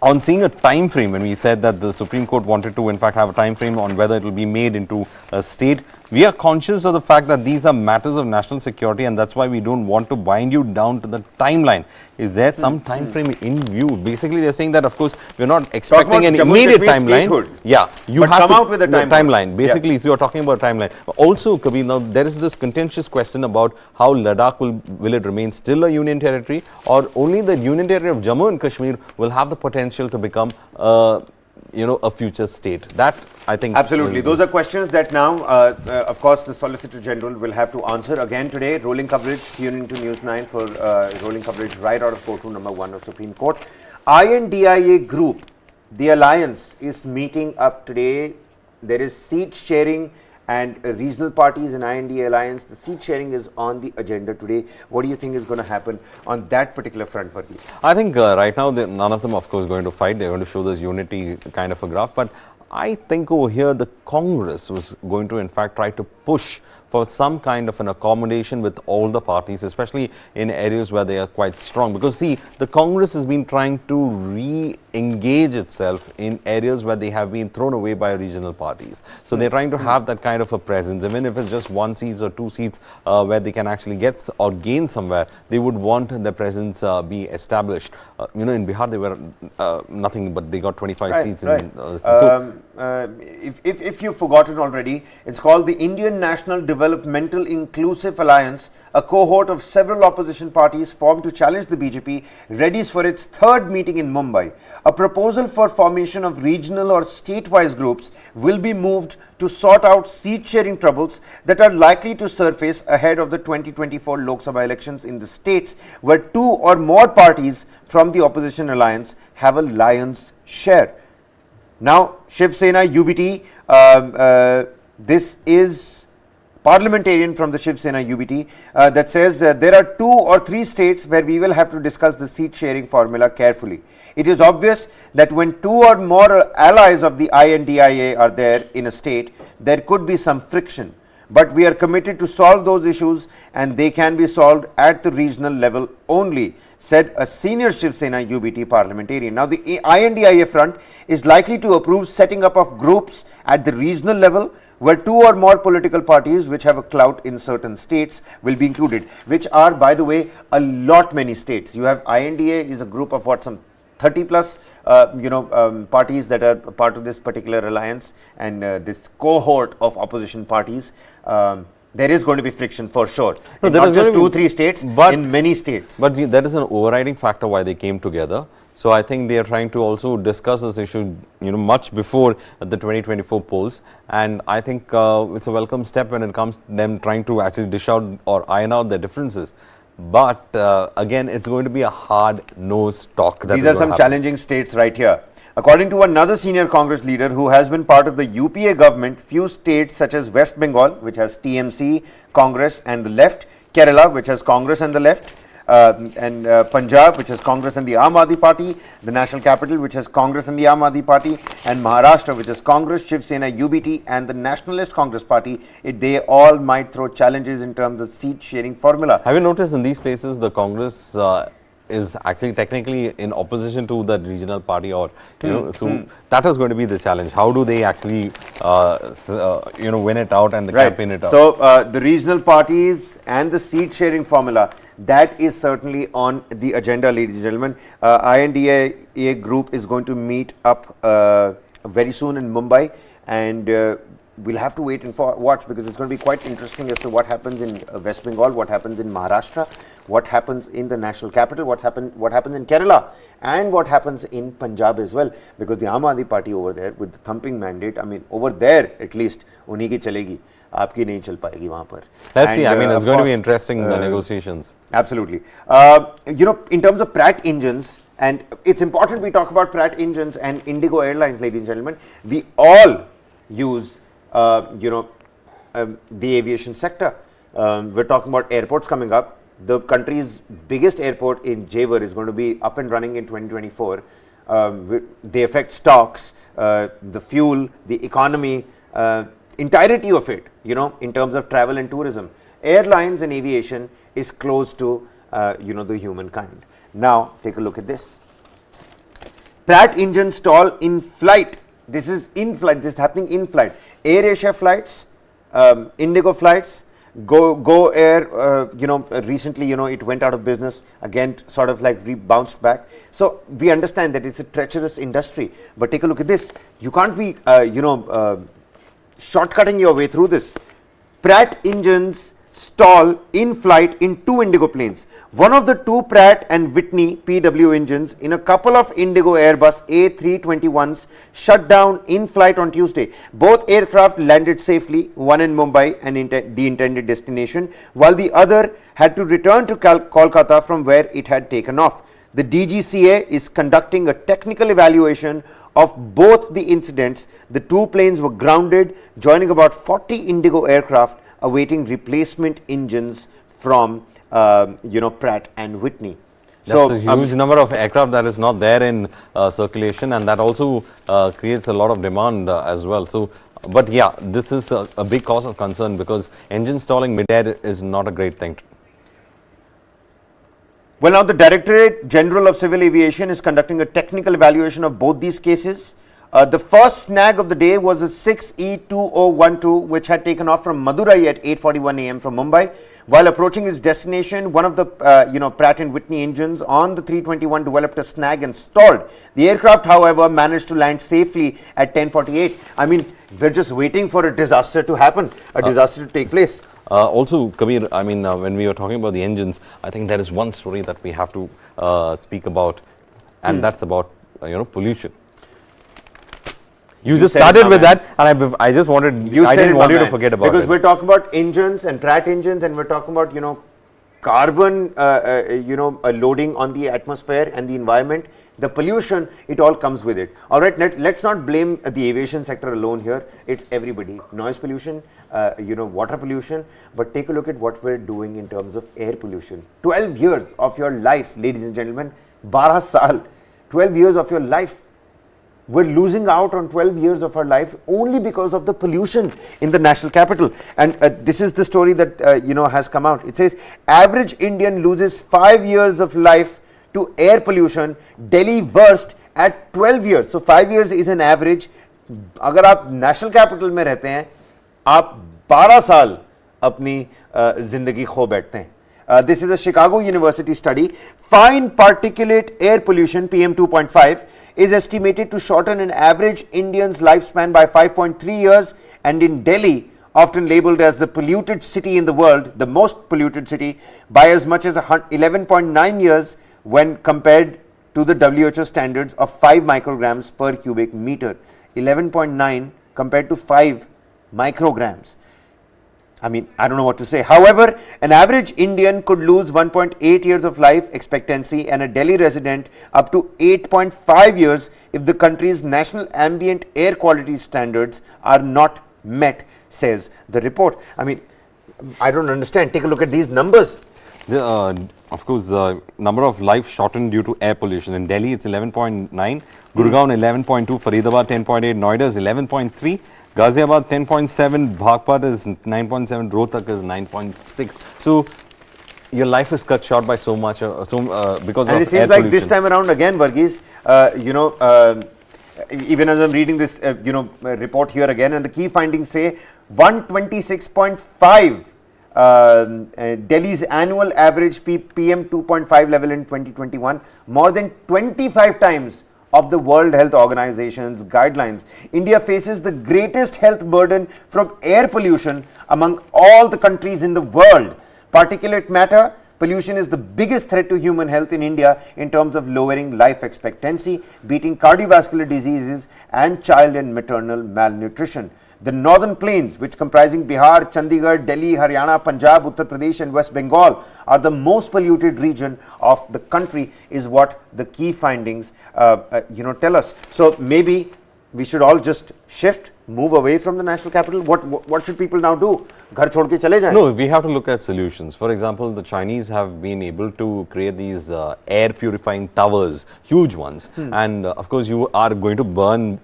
on seeing a time frame, when we said that the Supreme Court wanted to in fact have a time frame on whether it will be made into a state, we are conscious of the fact that these are matters of national security, and that's why we don't want to bind you down to the timeline. Is there some time frame in view? Basically, they're saying that, of course, we're not expecting an immediate timeline. Statehood. Yeah, you But have come to, out with a timeline. Basically, Yeah. if you are talking about timeline. But also, Kabir, now there is this contentious question about how Ladakh will it remain still a union territory, or only the union territory of Jammu and Kashmir will have the potential to become a future state. That, I think, Absolutely. Those are questions that now, of course, the Solicitor General will have to answer again today. Rolling coverage, tune into News 9 for rolling coverage right out of courtroom number 1 of Supreme Court. I.N.D.I.A group, the alliance, is meeting up today. There is seat sharing and regional parties in I.N.D.A alliance. The seat sharing is on the agenda today. What do you think is going to happen on that particular front, Varghese? I think right now none of them, of course, going to fight. They're going to show this unity kind of a graph. But I think over here the Congress was going to in fact try to push for some kind of an accommodation with all the parties, especially in areas where they are quite strong. Because see, the Congress has been trying to re-engage itself in areas where they have been thrown away by regional parties. So they're trying to have that kind of a presence, even if it's just 1 seat or 2 seats where they can actually get or gain somewhere. They would want their presence be established. In Bihar they were nothing, but they got 25 seats. If you've forgotten already, it's called the Indian National Developmental Inclusive Alliance, a cohort of several opposition parties formed to challenge the BJP, readies for its 3rd meeting in Mumbai. A proposal for formation of regional or state-wise groups will be moved to sort out seat-sharing troubles that are likely to surface ahead of the 2024 Lok Sabha elections in the states where 2 or more parties from the opposition alliance have a lion's share. Now, Shiv Sena UBT, this is parliamentarian from the Shiv Sena UBT that says that there are 2 or 3 states where we will have to discuss the seat sharing formula carefully. It is obvious that when 2 or more allies of the I.N.D.I.A are there in a state, there could be some friction. But we are committed to solve those issues, and they can be solved at the regional level only, said a senior Shiv Sena UBT parliamentarian. Now, the I.N.D.I.A front is likely to approve setting up of groups at the regional level where 2 or more political parties which have a clout in certain states will be included, which are, by the way, a lot many states. You have I.N.D.A is a group of what, some 30 plus parties that are part of this particular alliance, and this cohort of opposition parties. There is going to be friction for sure. No, not just 2-3 states, but in many states. But there is an overriding factor why they came together. So I think they are trying to also discuss this issue, much before the 2024 polls. And I think it's a welcome step when it comes to them trying to actually dish out or iron out their differences. But again, it's going to be a hard-nosed talk. These are some challenging states right here. According to another senior Congress leader who has been part of the UPA government, few states such as West Bengal, which has TMC, Congress and the left, Kerala, which has Congress and the left, and Punjab, which has Congress and the Aam Aadmi Party, the National Capital, which has Congress and the Aam Aadmi Party, and Maharashtra, which has Congress, Shiv Sena, UBT, and the Nationalist Congress Party. They all might throw challenges in terms of seat sharing formula. Have you noticed in these places the Congress is actually technically in opposition to the regional party, or so that is going to be the challenge. How do they actually win it out and campaign it out? So the regional parties and the seat sharing formula, that is certainly on the agenda, ladies and gentlemen. I.N.D.I.A group is going to meet up very soon in Mumbai, and we'll have to wait and watch, because it's going to be quite interesting as to what happens in West Bengal, what happens in Maharashtra, what happens in the national capital, what happens in Kerala, and what happens in Punjab as well, because the Aam Aadmi Party over there with the thumping mandate, I mean over there at least, unhi ki chalegi, aapki nahi chal payegi wahan par. Let's see, I mean it's going to be interesting negotiations. Absolutely. In terms of Pratt engines, and it's important we talk about Pratt engines and Indigo Airlines, ladies and gentlemen. We all use the aviation sector. We're talking about airports coming up. The country's biggest airport in Jewar is going to be up and running in 2024. They affect stocks, the fuel, the economy, entirety of it, in terms of travel and tourism. Airlines and aviation is close to, the humankind. Now, take a look at this. Pratt engine stall in flight. This is in flight. This is happening in flight. AirAsia flights, Indigo flights, Go Air, recently, it went out of business, again, sort of like bounced back. So we understand that it's a treacherous industry, but take a look at this. You can't be, shortcutting your way through this. Pratt engines stall in flight in 2 Indigo planes. One of the 2 Pratt and Whitney PW engines in a couple of Indigo Airbus A321s shut down in flight on Tuesday. Both aircraft landed safely, one in Mumbai and the intended destination, while the other had to return to Kolkata from where it had taken off. The DGCA is conducting a technical evaluation of both the incidents. The 2 planes were grounded, joining about 40 Indigo aircraft awaiting replacement engines from Pratt and Whitney. That's a huge number of aircraft that is not there in circulation, and that also creates a lot of demand as well. So, but yeah, this is a big cause of concern, because engine stalling mid-air is not a great thing. Well, now the Directorate General of Civil Aviation is conducting a technical evaluation of both these cases. The first snag of the day was a 6E2012, which had taken off from Madurai at 8:41 a.m. from Mumbai. While approaching its destination, one of the Pratt and Whitney engines on the 321 developed a snag and stalled. The aircraft, however, managed to land safely at 10:48. I mean, we're just waiting for a disaster to happen, a disaster to take place. Also, Kabir, I mean, when we were talking about the engines, I think there is one story that we have to speak about, and that's about pollution. You just started with that, and I just wanted, I didn't want you to forget about it. Because we're talking about engines and Pratt engines, and we're talking about, carbon, loading on the atmosphere and the environment, the pollution, it all comes with it. All right, let's not blame the aviation sector alone here. It's everybody. Noise pollution, water pollution, but take a look at what we're doing in terms of air pollution. 12 years of your life, ladies and gentlemen, 12 saal, 12 years of your life. We're losing out on 12 years of our life only because of the pollution in the national capital. And this is the story that has come out. It says average Indian loses 5 years of life to air pollution. Delhi worst at 12 years. So 5 years is an average. अगर आप national capital में रहते हैं, आप 12 साल अपनी जिंदगी खो बैठते हैं. This is a Chicago University study. Fine particulate air pollution, PM 2.5, is estimated to shorten an average Indian's lifespan by 5.3 years, and in Delhi, often labeled as the polluted city in the world, the most polluted city, by as much as 11.9 years when compared to the WHO standards of 5 micrograms per cubic meter. 11.9 compared to 5 micrograms. I mean, I don't know what to say. However, an average Indian could lose 1.8 years of life expectancy, and a Delhi resident up to 8.5 years if the country's national ambient air quality standards are not met, says the report. I mean, I don't understand. Take a look at these numbers. Of course, number of lives shortened due to air pollution. In Delhi, it's 11.9, Gurgaon 11.2, Faridabad 10.8, Noida is 11.3, Ghaziabad 10.7, Bhagpat is 9.7, Rohtak is 9.6. So, your life is cut short by so much because and of it air seems like pollution. this time around again, Varghese, even as I'm reading this, report here again, and the key findings say 126.5 Delhi's annual average PM 2.5 level in 2021, more than 25 times of the World Health Organization's guidelines. India faces the greatest health burden from air pollution among all the countries in the world. Particulate matter pollution is the biggest threat to human health in India in terms of lowering life expectancy, beating cardiovascular diseases and child and maternal malnutrition. The northern plains, which comprising Bihar, Chandigarh, Delhi, Haryana, Punjab, Uttar Pradesh and West Bengal, are the most polluted region of the country, is what the key findings tell us. So maybe we should all just shift, move away from the national capital. What should people now do? Ghar chhod ke chale jaye? No, we have to look at solutions. For example, the Chinese have been able to create these air purifying towers, huge ones, and of course you are going to burn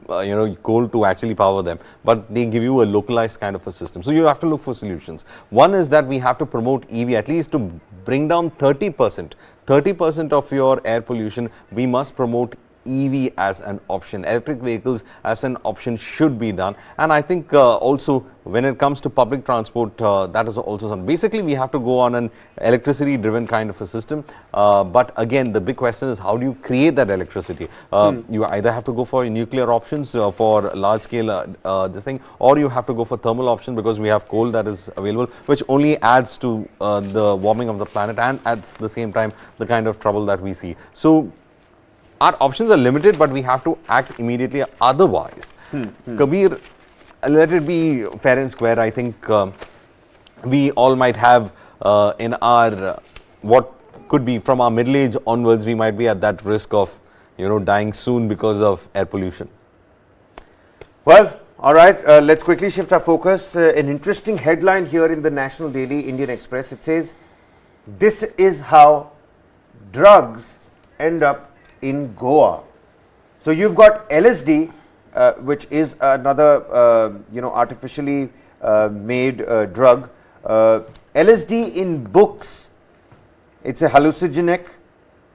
coal to actually power them, but they give you a localized kind of a system. So you have to look for solutions. One is that we have to promote EV, at least to bring down 30% of your air pollution. We must promote EV as an option. Electric vehicles as an option should be done. And I think also when it comes to public transport, that is also something. Basically, we have to go on an electricity driven kind of a system. But again, the big question is how do you create that electricity? You either have to go for nuclear options for large scale this thing, or you have to go for thermal option, because we have coal that is available, which only adds to the warming of the planet and at the same time the kind of trouble that we see. So our options are limited, but we have to act immediately. Otherwise, Kabir, let it be fair and square. I think we all might have in our what could be from our middle age onwards, we might be at that risk of dying soon because of air pollution. Well, all right, let's quickly shift our focus. An interesting headline here in the National Daily Indian Express. It says, "This is how drugs end up in Goa." So you've got LSD, which is another artificially made drug. LSD in books, it's a hallucinogenic,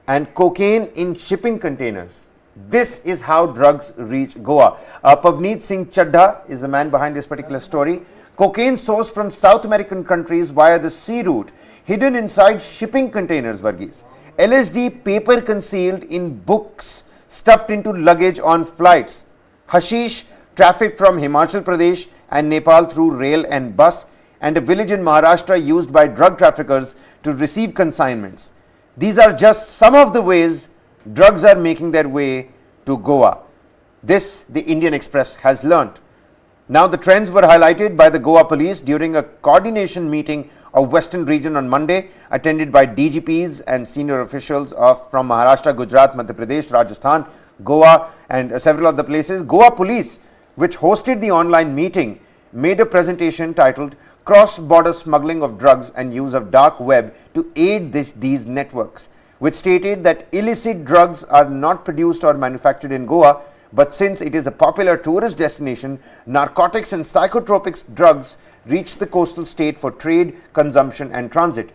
and cocaine in shipping containers. This is how drugs reach Goa. Pavneet Singh Chadha is the man behind this particular story. Cocaine sourced from South American countries via the sea route, hidden inside shipping containers, Varghese. LSD paper concealed in books, stuffed into luggage on flights. Hashish trafficked from Himachal Pradesh and Nepal through rail and bus, and a village in Maharashtra used by drug traffickers to receive consignments. These are just some of the ways drugs are making their way to Goa. This the Indian Express has learnt. Now, the trends were highlighted by the Goa police during a coordination meeting of Western region on Monday, attended by DGPs and senior officials from Maharashtra, Gujarat, Madhya Pradesh, Rajasthan, Goa and several other places. Goa police, which hosted the online meeting, made a presentation titled "Cross-Border Smuggling of Drugs and Use of Dark Web to Aid these Networks," which stated that illicit drugs are not produced or manufactured in Goa, but since it is a popular tourist destination, narcotics and psychotropic drugs reach the coastal state for trade, consumption and transit.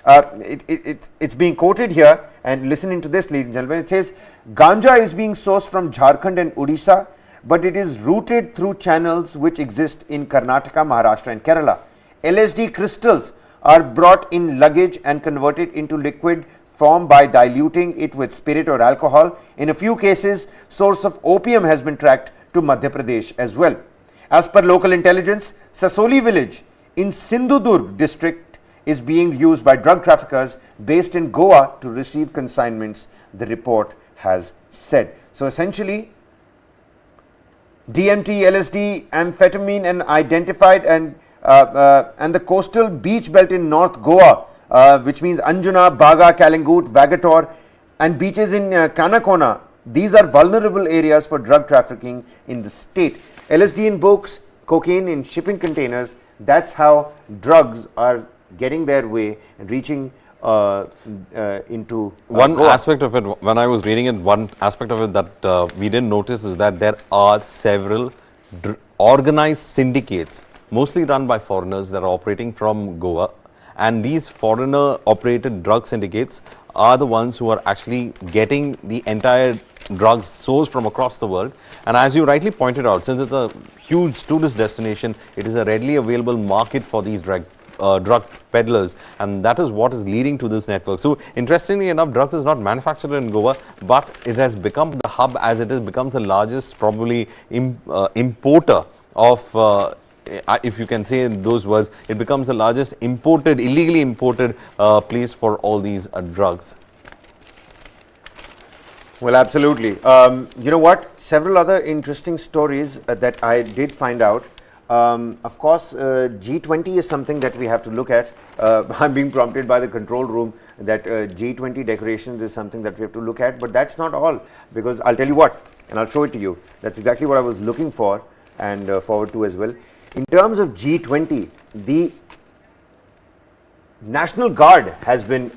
It's being quoted here, and listen into this, ladies and gentlemen. It says, "Ganja is being sourced from Jharkhand and Odisha, but it is routed through channels which exist in Karnataka, Maharashtra and Kerala. LSD crystals are brought in luggage and converted into liquid form by diluting it with spirit or alcohol. In a few cases, source of opium has been tracked to Madhya Pradesh as well. As per local intelligence, Sasoli village in Sindhudurg district is being used by drug traffickers based in Goa to receive consignments," the report has said. So essentially, DMT, LSD, amphetamine and identified and the coastal beach belt in North Goa, which means Anjuna, Baga, Kalingut, Vagator and beaches in Kanakona. These are vulnerable areas for drug trafficking in the state. LSD in books, cocaine in shipping containers, that's how drugs are getting their way and reaching into one Goa. aspect of it, when I was reading it, one aspect of it that we didn't notice is that there are several organized syndicates, mostly run by foreigners, that are operating from Goa. And these foreigner operated drug syndicates are the ones who are actually getting the entire drugs sourced from across the world. And as you rightly pointed out, since it's a huge tourist destination, it is a readily available market for these drug peddlers, and that is what is leading to this network. So interestingly enough, drugs is not manufactured in Goa, but it has become the hub, as it has become the largest probably importer of if you can say in those words, it becomes the largest illegally imported place for all these drugs. Well, absolutely. You know what? Several other interesting stories that I did find out. Of course, G20 is something that we have to look at. I'm being prompted by the control room that G20 decorations is something that we have to look at, but that's not all, because I'll tell you what, and I'll show it to you. That's exactly what I was looking for and forward to as well. In terms of G20, the National Guard has been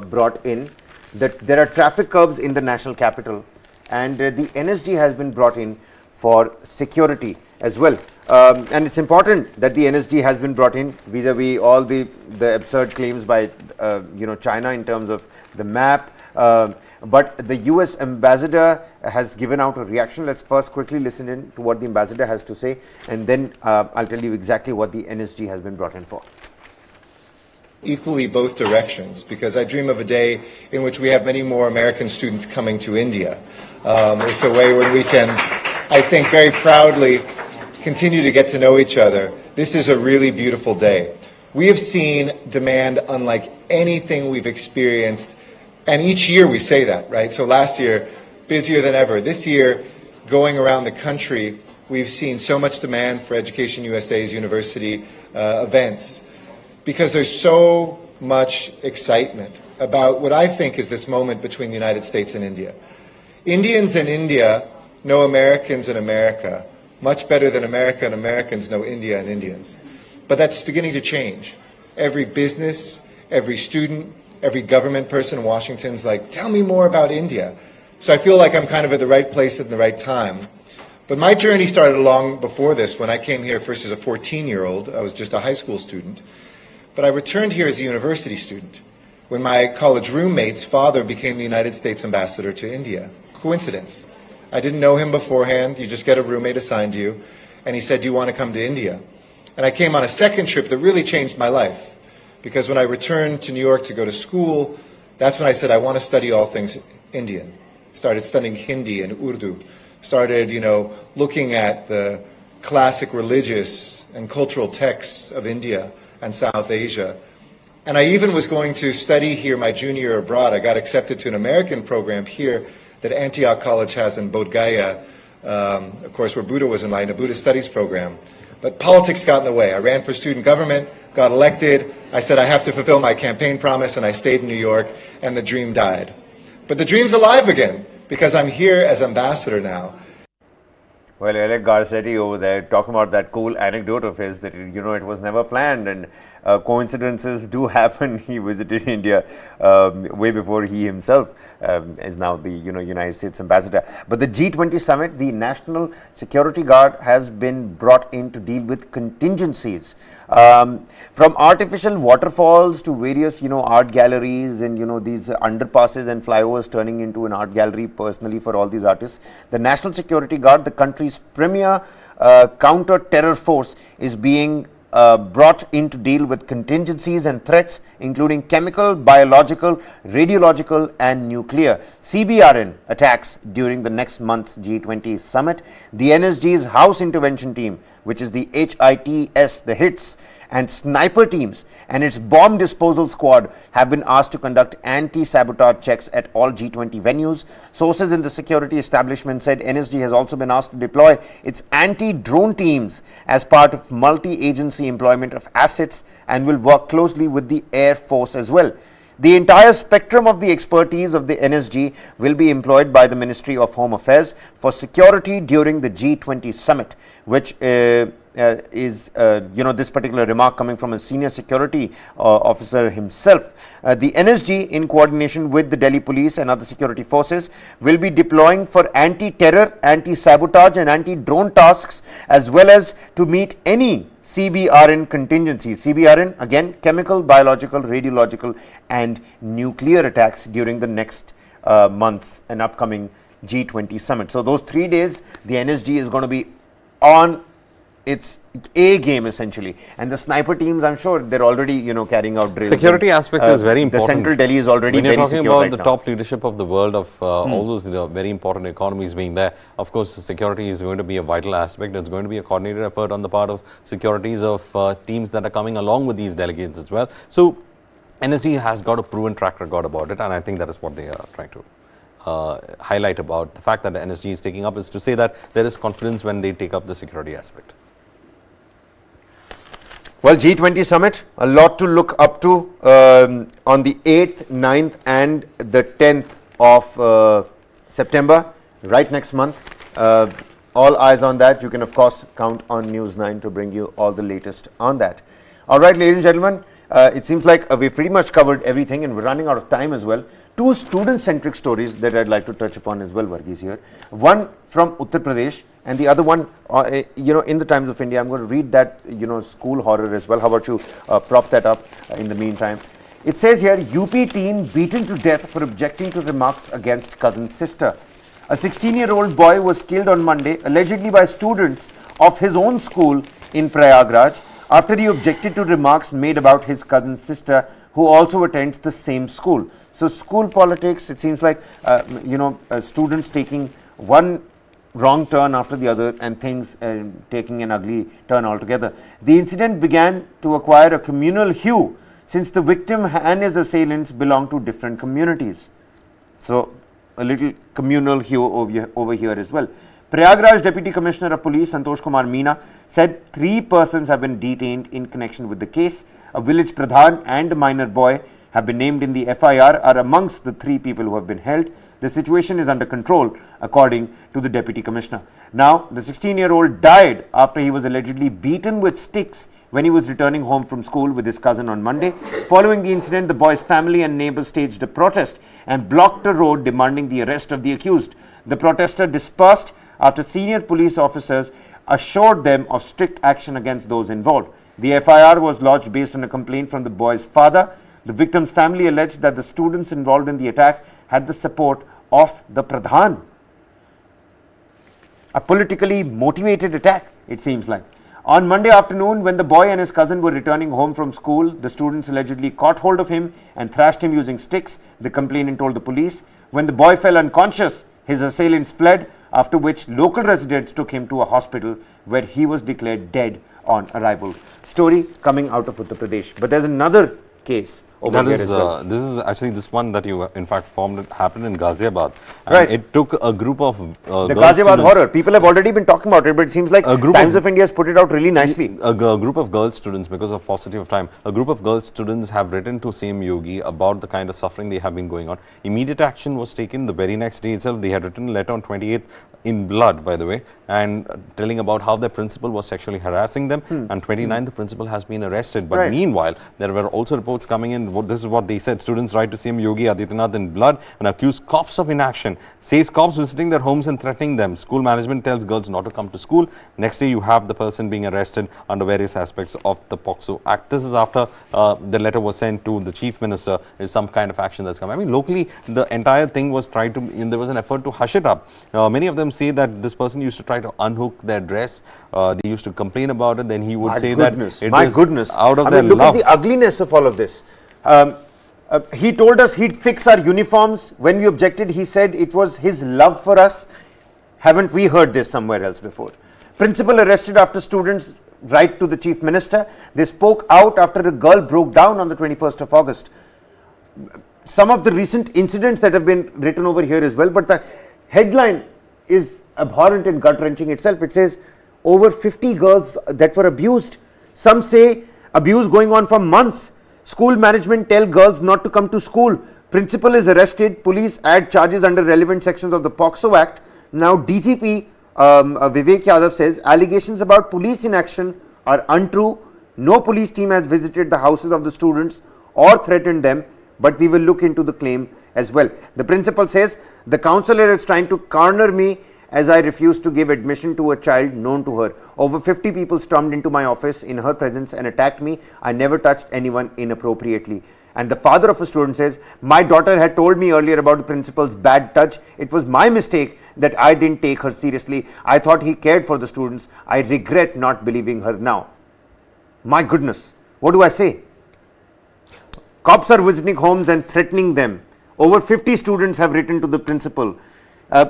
brought in. That there are traffic curbs in the national capital, and the NSG has been brought in for security as well. And it's important that the NSG has been brought in vis-a-vis all the absurd claims by China in terms of the map. But the US ambassador has given out a reaction. Let's first quickly listen in to what the ambassador has to say, and then I'll tell you exactly what the NSG has been brought in for. Equally both directions, because I dream of a day in which we have many more American students coming to India. It's a way when we can, I think, very proudly continue to get to know each other. This is a really beautiful day. We have seen demand unlike anything we've experienced, and each year we say that, right? So last year, busier than ever. This year, going around the country, we've seen so much demand for Education USA's university events, because there's so much excitement about what I think is this moment between the United States and India. Indians in India know Americans in America much better than America and Americans know India and Indians. But that's beginning to change. Every business, every student, every government person in Washington's like, tell me more about India. So I feel like I'm kind of at the right place at the right time. But my journey started long before this, when I came here first as a 14-year-old. I was just a high school student. But I returned here as a university student when my college roommate's father became the United States ambassador to India. Coincidence. I didn't know him beforehand. You just get a roommate assigned to you. And he said, do you want to come to India? And I came on a second trip that really changed my life. Because when I returned to New York to go to school, that's when I said, I want to study all things Indian. Started studying Hindi and Urdu. Started, looking at the classic religious and cultural texts of India and South Asia. And I even was going to study here my junior year abroad. I got accepted to an American program here that Antioch College has in Bodh Gaya, of course, where Buddha was enlightened, a Buddhist studies program. But politics got in the way. I ran for student government, got elected. I said I have to fulfill my campaign promise, and I stayed in New York, and the dream died. But the dream's alive again, because I'm here as ambassador now. Well, Alec Garcetti over there talking about that cool anecdote of his that, it was never planned, and coincidences do happen. He visited India way before he himself is now the United States ambassador. But the G20 summit, the National Security Guard has been brought in to deal with contingencies. From artificial waterfalls to various art galleries and these underpasses and flyovers turning into an art gallery personally for all these artists. The National Security Guard, the country's premier counter-terror force, is being brought in to deal with contingencies and threats including chemical, biological, radiological and nuclear CBRN attacks during the next month's G20 summit. The NSG's house intervention team, which is the HITS, the HITS, and sniper teams and its bomb disposal squad have been asked to conduct anti-sabotage checks at all G20 venues. Sources in the security establishment said NSG has also been asked to deploy its anti-drone teams as part of multi-agency employment of assets and will work closely with the Air Force as well. The entire spectrum of the expertise of the NSG will be employed by the Ministry of Home Affairs for security during the G20 summit, which is this particular remark coming from a senior security officer himself. The NSG, in coordination with the Delhi police and other security forces, will be deploying for anti-terror, anti-sabotage and anti-drone tasks, as well as to meet any CBRN contingencies. CBRN, again, chemical, biological, radiological and nuclear attacks during the next months and upcoming G20 summit. So those 3 days, the NSG is going to be on its A game essentially, and the sniper teams, I'm sure they're already carrying out drills. Security aspect is very important. The central Delhi is already very secure. When you're talking about right the now. top leadership of the world, of all those very important economies being there, of course security is going to be a vital aspect. It's going to be a coordinated effort on the part of securities of teams that are coming along with these delegates as well. So NSG has got a proven track record about it, and I think that is what they are trying to highlight about the fact that the NSG is taking up, is to say that there is confidence when they take up the security aspect. Well, G20 summit, a lot to look up to on the 8th, 9th and the 10th of September, right next month. All eyes on that. You can of course count on News 9 to bring you all the latest on that. All right, ladies and gentlemen, it seems like we've pretty much covered everything and we're running out of time as well. 2 student-centric stories that I'd like to touch upon as well, Varghese here. One from Uttar Pradesh and the other one, in the Times of India. I'm going to read that, school horror as well. How about you prop that up in the meantime? It says here, UP teen beaten to death for objecting to remarks against cousin sister. A 16-year-old boy was killed on Monday, allegedly by students of his own school in Prayagraj, after he objected to remarks made about his cousin sister, who also attends the same school. So school politics, it seems like, students taking one wrong turn after the other and things taking an ugly turn altogether. The incident began to acquire a communal hue since the victim and his assailants belong to different communities. So a little communal hue over here as well. Prayagraj Deputy Commissioner of Police Santosh Kumar Meena said 3 persons have been detained in connection with the case. A village pradhan and a minor boy have been named in the FIR are amongst the 3 people who have been held. The situation is under control, according to the Deputy Commissioner. Now, the 16-year-old died after he was allegedly beaten with sticks when he was returning home from school with his cousin on Monday. Following the incident, the boy's family and neighbors staged a protest and blocked a road demanding the arrest of the accused. The protester dispersed after senior police officers assured them of strict action against those involved. The FIR was lodged based on a complaint from the boy's father. The victim's family alleged that the students involved in the attack had the support of the Pradhan. A politically motivated attack, it seems like. On Monday afternoon, when the boy and his cousin were returning home from school, the students allegedly caught hold of him and thrashed him using sticks, the complainant told the police. When the boy fell unconscious, his assailants fled, after which local residents took him to a hospital where he was declared dead on arrival. Story coming out of Uttar Pradesh. But there's another case over here as well. This is actually this one that you in fact happened in Ghaziabad. And right. It took a group of the Ghaziabad horror. People have already been talking about it, but it seems like Times of India has put it out really nicely. A group of girl students, because of paucity of time, a group of girl students have written to CM Yogi about the kind of suffering they have been going on. Immediate action was taken the very next day itself. They had written a letter on 28th in blood, by the way, and telling about how their principal was sexually harassing them. And 29th, the principal has been arrested. But meanwhile, there were also reports coming in. This is what they said. Students write to CM Yogi Adityanath in blood and accuse cops of inaction. Says cops visiting their homes and threatening them. School management tells girls not to come to school. Next day, you have the person being arrested under various aspects of the POCSO Act. This is after the letter was sent to the chief minister. Is some kind of action that's come. I mean, locally, the entire thing was tried to. There was an effort to hush it up. Many of them say that this person used to try to unhook their dress. They used to complain about it. Then he would say that it was out of their look love. At the ugliness of all of this. He told us he'd fix our uniforms. When we objected, he said it was his love for us. Haven't we heard this somewhere else before? Principal arrested after students write to the chief minister. They spoke out after a girl broke down on the 21st of August. Some of the recent incidents that have been written over here as well, but the headline is abhorrent and gut-wrenching itself. It says over 50 girls that were abused. Some say abuse going on for months. School management tell girls not to come to school. Principal is arrested. Police add charges under relevant sections of the POCSO Act. Now DCP Vivek Yadav says, allegations about police inaction are untrue. No police team has visited the houses of the students or threatened them, but we will look into the claim as well. The principal says, the counselor is trying to corner me as I refuse to give admission to a child known to her. Over 50 people stormed into my office in her presence and attacked me. I never touched anyone inappropriately. And the father of a student says, my daughter had told me earlier about the principal's bad touch. It was my mistake that I didn't take her seriously. I thought he cared for the students. I regret not believing her now. My goodness, what do I say? Cops are visiting homes and threatening them. Over 50 students have written to the principal.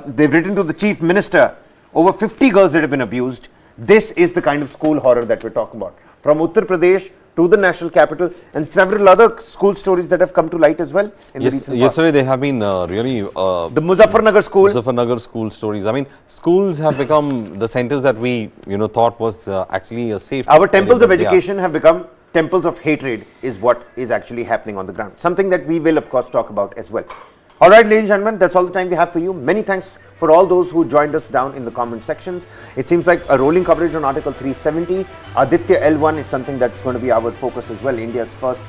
They've written to the chief minister. Over 50 girls that have been abused. This is the kind of school horror that we're talking about. From Uttar Pradesh to the national capital, and several other school stories that have come to light as well in the recent yesterday past. they have been really the Muzaffarnagar school. Muzaffarnagar school stories. I mean, schools have become the centers that we thought was actually a safe. Our temples of education have become temples of hatred, is what is actually happening on the ground. Something that we will of course talk about as well. All right, ladies and gentlemen, that's all the time we have for you. Many thanks for all those who joined us down in the comment sections. It seems like a rolling coverage on Article 370. Aditya L1 is something that's going to be our focus as well. India's first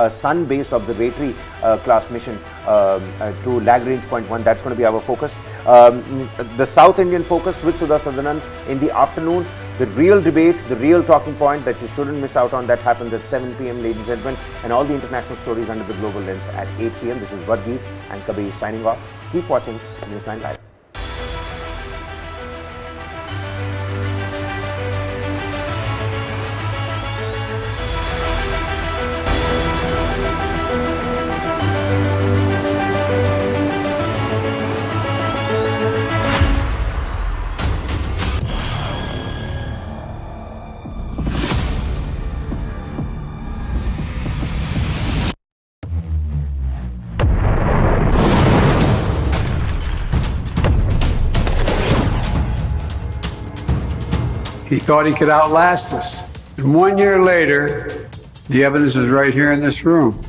sun-based observatory class mission to Lagrange Point 1. That's going to be our focus. The South Indian focus with Sudha Sadanand in the afternoon. The real debate, the real talking point that you shouldn't miss out on, that happens at 7 p.m. ladies and gentlemen, and all the international stories under the global lens at 8 p.m. This is Varghese and Kabir signing off. Keep watching News 9 Live. He thought he could outlast us. And 1 year later, the evidence is right here in this room.